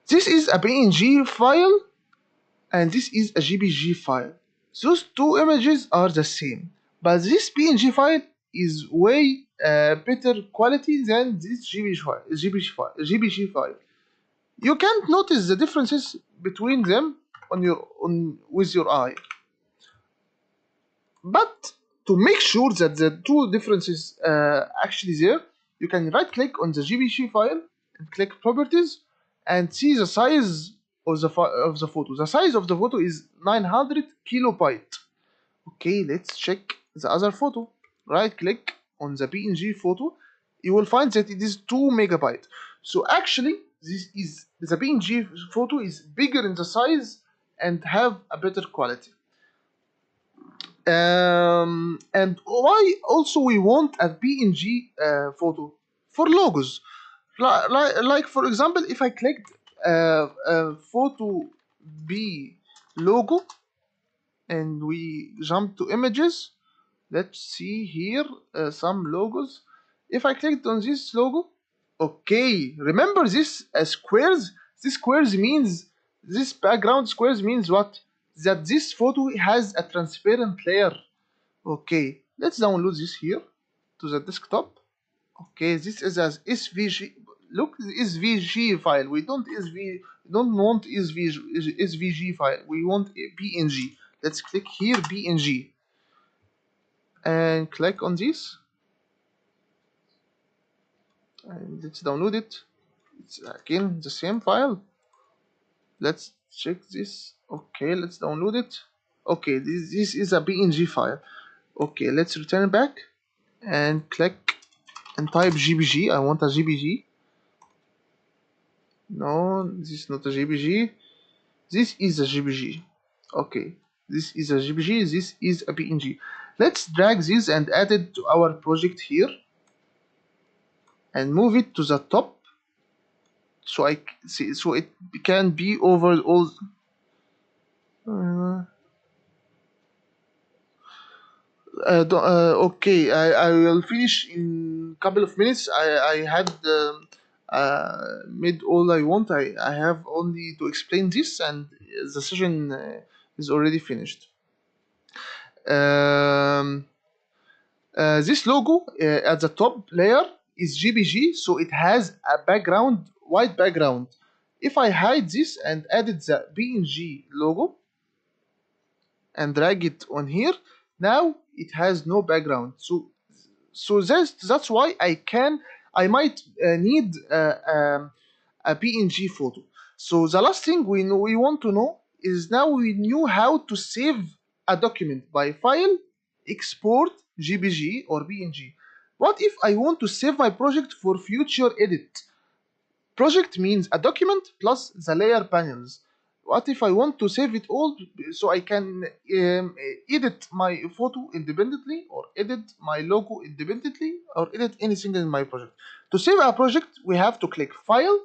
Speaker 1: This is a PNG file, and this is a JPG file. Those two images are the same, but this PNG file is way better quality than this JPG file. You can't notice the differences between them with your eye. But to make sure that the two differences actually there, you can right click on the JPG file and click properties and see the size of the photo. The size of the photo is 900 kilobyte. Okay, let's check the other photo. Right click on the PNG photo. You will find that it is 2 megabyte. So actually, the PNG photo is bigger in the size and have a better quality. And why also we want a PNG photo? For logos. Like for example, if I clicked photo B logo and we jump to images, let's see here some logos. If I clicked on this logo, okay, remember this squares? This squares means, this background squares means what? That this photo has a transparent layer. Okay, let's download this here to the desktop. Okay, this is as SVG. look, SVG file. We don't want SVG file. We want a PNG. Let's click here PNG and click on this and let's download it. It's again the same file. Let's check this. Okay, let's download it. Okay, this is a PNG file. Okay, let's return back and click and type GPG. I want a GPG. No, this is not a GPG. This is a GPG. Okay, this is a GPG. This is a PNG. Let's drag this and add it to our project here and move it to the top so I see so it can be over all. Okay, I will finish in couple of minutes. I had made all I want. I have only to explain this and the session is already finished. This logo at the top layer is GPG, so it has a background, white background. If I hide this and added the PNG logo and drag it on here, now it has no background. So that's why I might need a PNG photo. So the last thing we want to know is now we knew how to save a document by file, export, GPG or PNG. What if I want to save my project for future edit? Project means a document plus the layer panels. What if I want to save it all so I can edit my photo independently or edit my logo independently or edit anything in my project? To save a project, we have to click File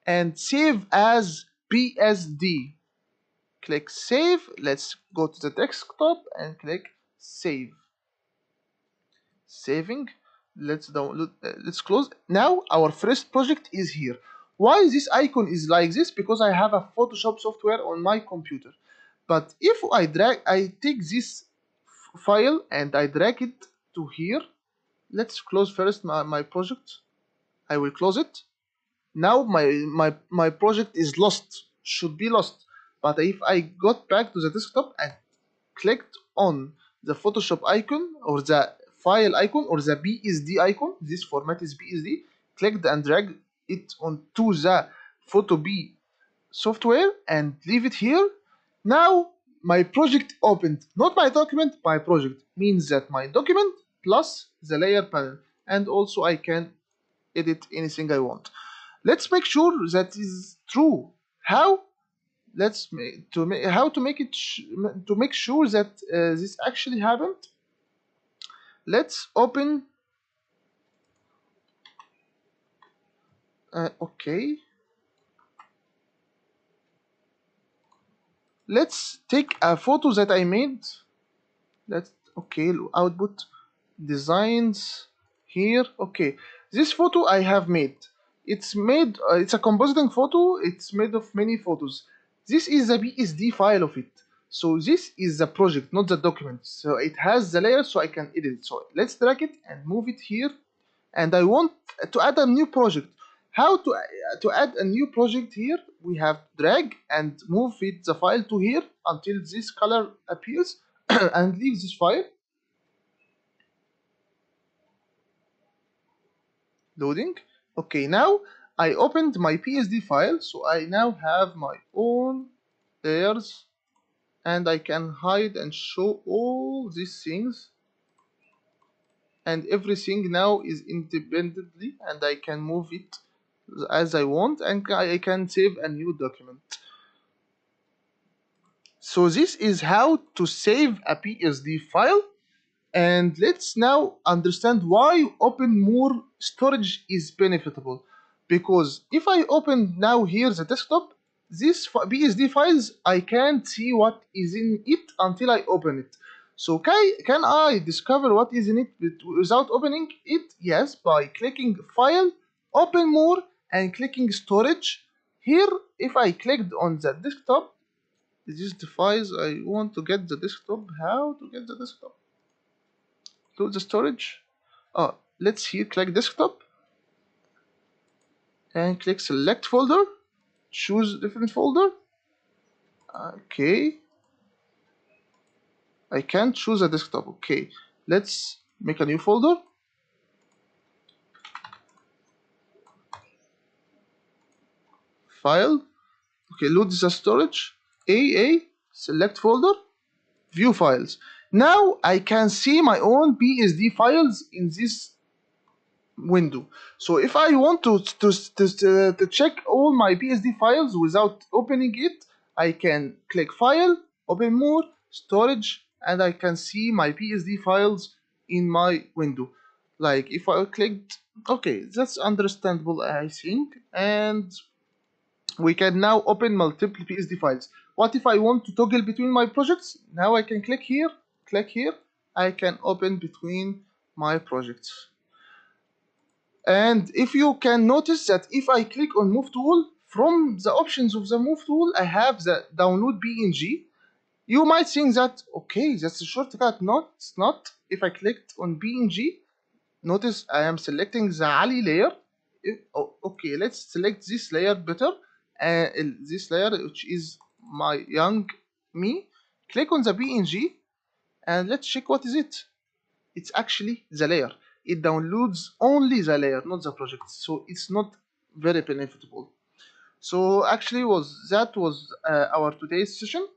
Speaker 1: and Save as PSD. Click Save. Let's go to the desktop and click Save. Saving. Let's download. Let's close. Now our first project is here. Why this icon is like this? Because I have a Photoshop software on my computer. But if I take this file and I drag it to here. Let's close first my project. I will close it. Now my project is lost. Should be lost. But if I got back to the desktop and clicked on the Photoshop icon or the file icon or the PSD icon, this format is PSD, clicked and drag it onto the Photopea software and leave it here. Now my project opened, not my document, my project. Means that my document plus the layer panel, and also I can edit anything I want. Let's make sure that is true. How? How to make it to make sure that this actually happened. Let's open. Okay. Let's take a photo that I made. Let's output designs here. Okay, this photo I have made. It's made. It's a compositing photo. It's made of many photos. This is a PSD file of it. So this is the project, not the document. So it has the layer, so I can edit it. So let's drag it and move it here. And I want to add a new project. How to add a new project here? We have drag and move it the file to here until this color appears, and leave this file. Loading. Okay, now I opened my PSD file, so I now have my own layers, and I can hide and show all these things. And everything now is independently, and I can move it as I want, and I can save a new document. So this is how to save a PSD file. And let's now understand why open more storage is benefitable. Because if I open now here the desktop, this PSD files, I can't see what is in it until I open it. So can I discover what is in it without opening it? Yes, by clicking File, Open More, and clicking Storage. Here, if I clicked on the desktop, these files, I want to get the desktop. How to get the desktop? To the storage. Oh, let's here click desktop. and click select folder, choose different folder. Okay, I can't choose a desktop. Okay, let's make a new folder. File. Okay, load the storage. AA, select folder, view files. Now I can see my own PSD files in this window. So if I want to check all my PSD files without opening it, I can click File, Open More, Storage, and I can see my PSD files in my window. Like if I clicked, okay, that's understandable, I think, and we can now open multiple PSD files. What if I want to toggle between my projects? Now I can click here, I can open between my projects. And if you can notice that if I click on Move Tool, from the options of the Move Tool, I have the Download PNG. You might think that, okay, that's a shortcut. No, it's not. If I clicked on PNG, notice I am selecting the Ali layer. Okay, let's select this layer better. This layer, which is my young me. Click on the PNG and let's check what is it. It's actually the layer. It downloads only the layer, not the project. So it's not very benefitable. So actually was our today's session.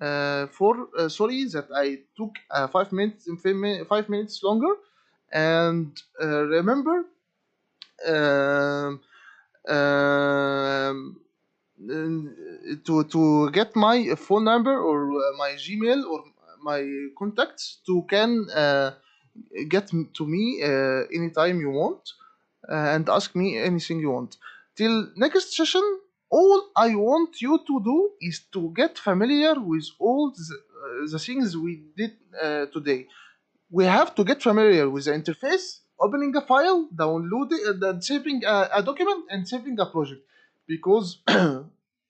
Speaker 1: Sorry that I took 5 minutes longer. And remember, um, um, to get my phone number or my Gmail or my contacts to can get to me anytime you want and ask me anything you want. Till next session, all I want you to do is to get familiar with all the things we did today. We have to get familiar with the interface, opening a file, downloading, saving a document, and saving a project, because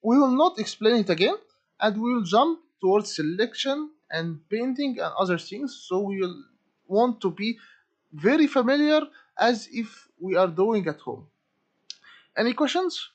Speaker 1: we will not explain it again, and we will jump towards selection and painting and other things. So we will want to be very familiar as if we are doing at home. Any questions?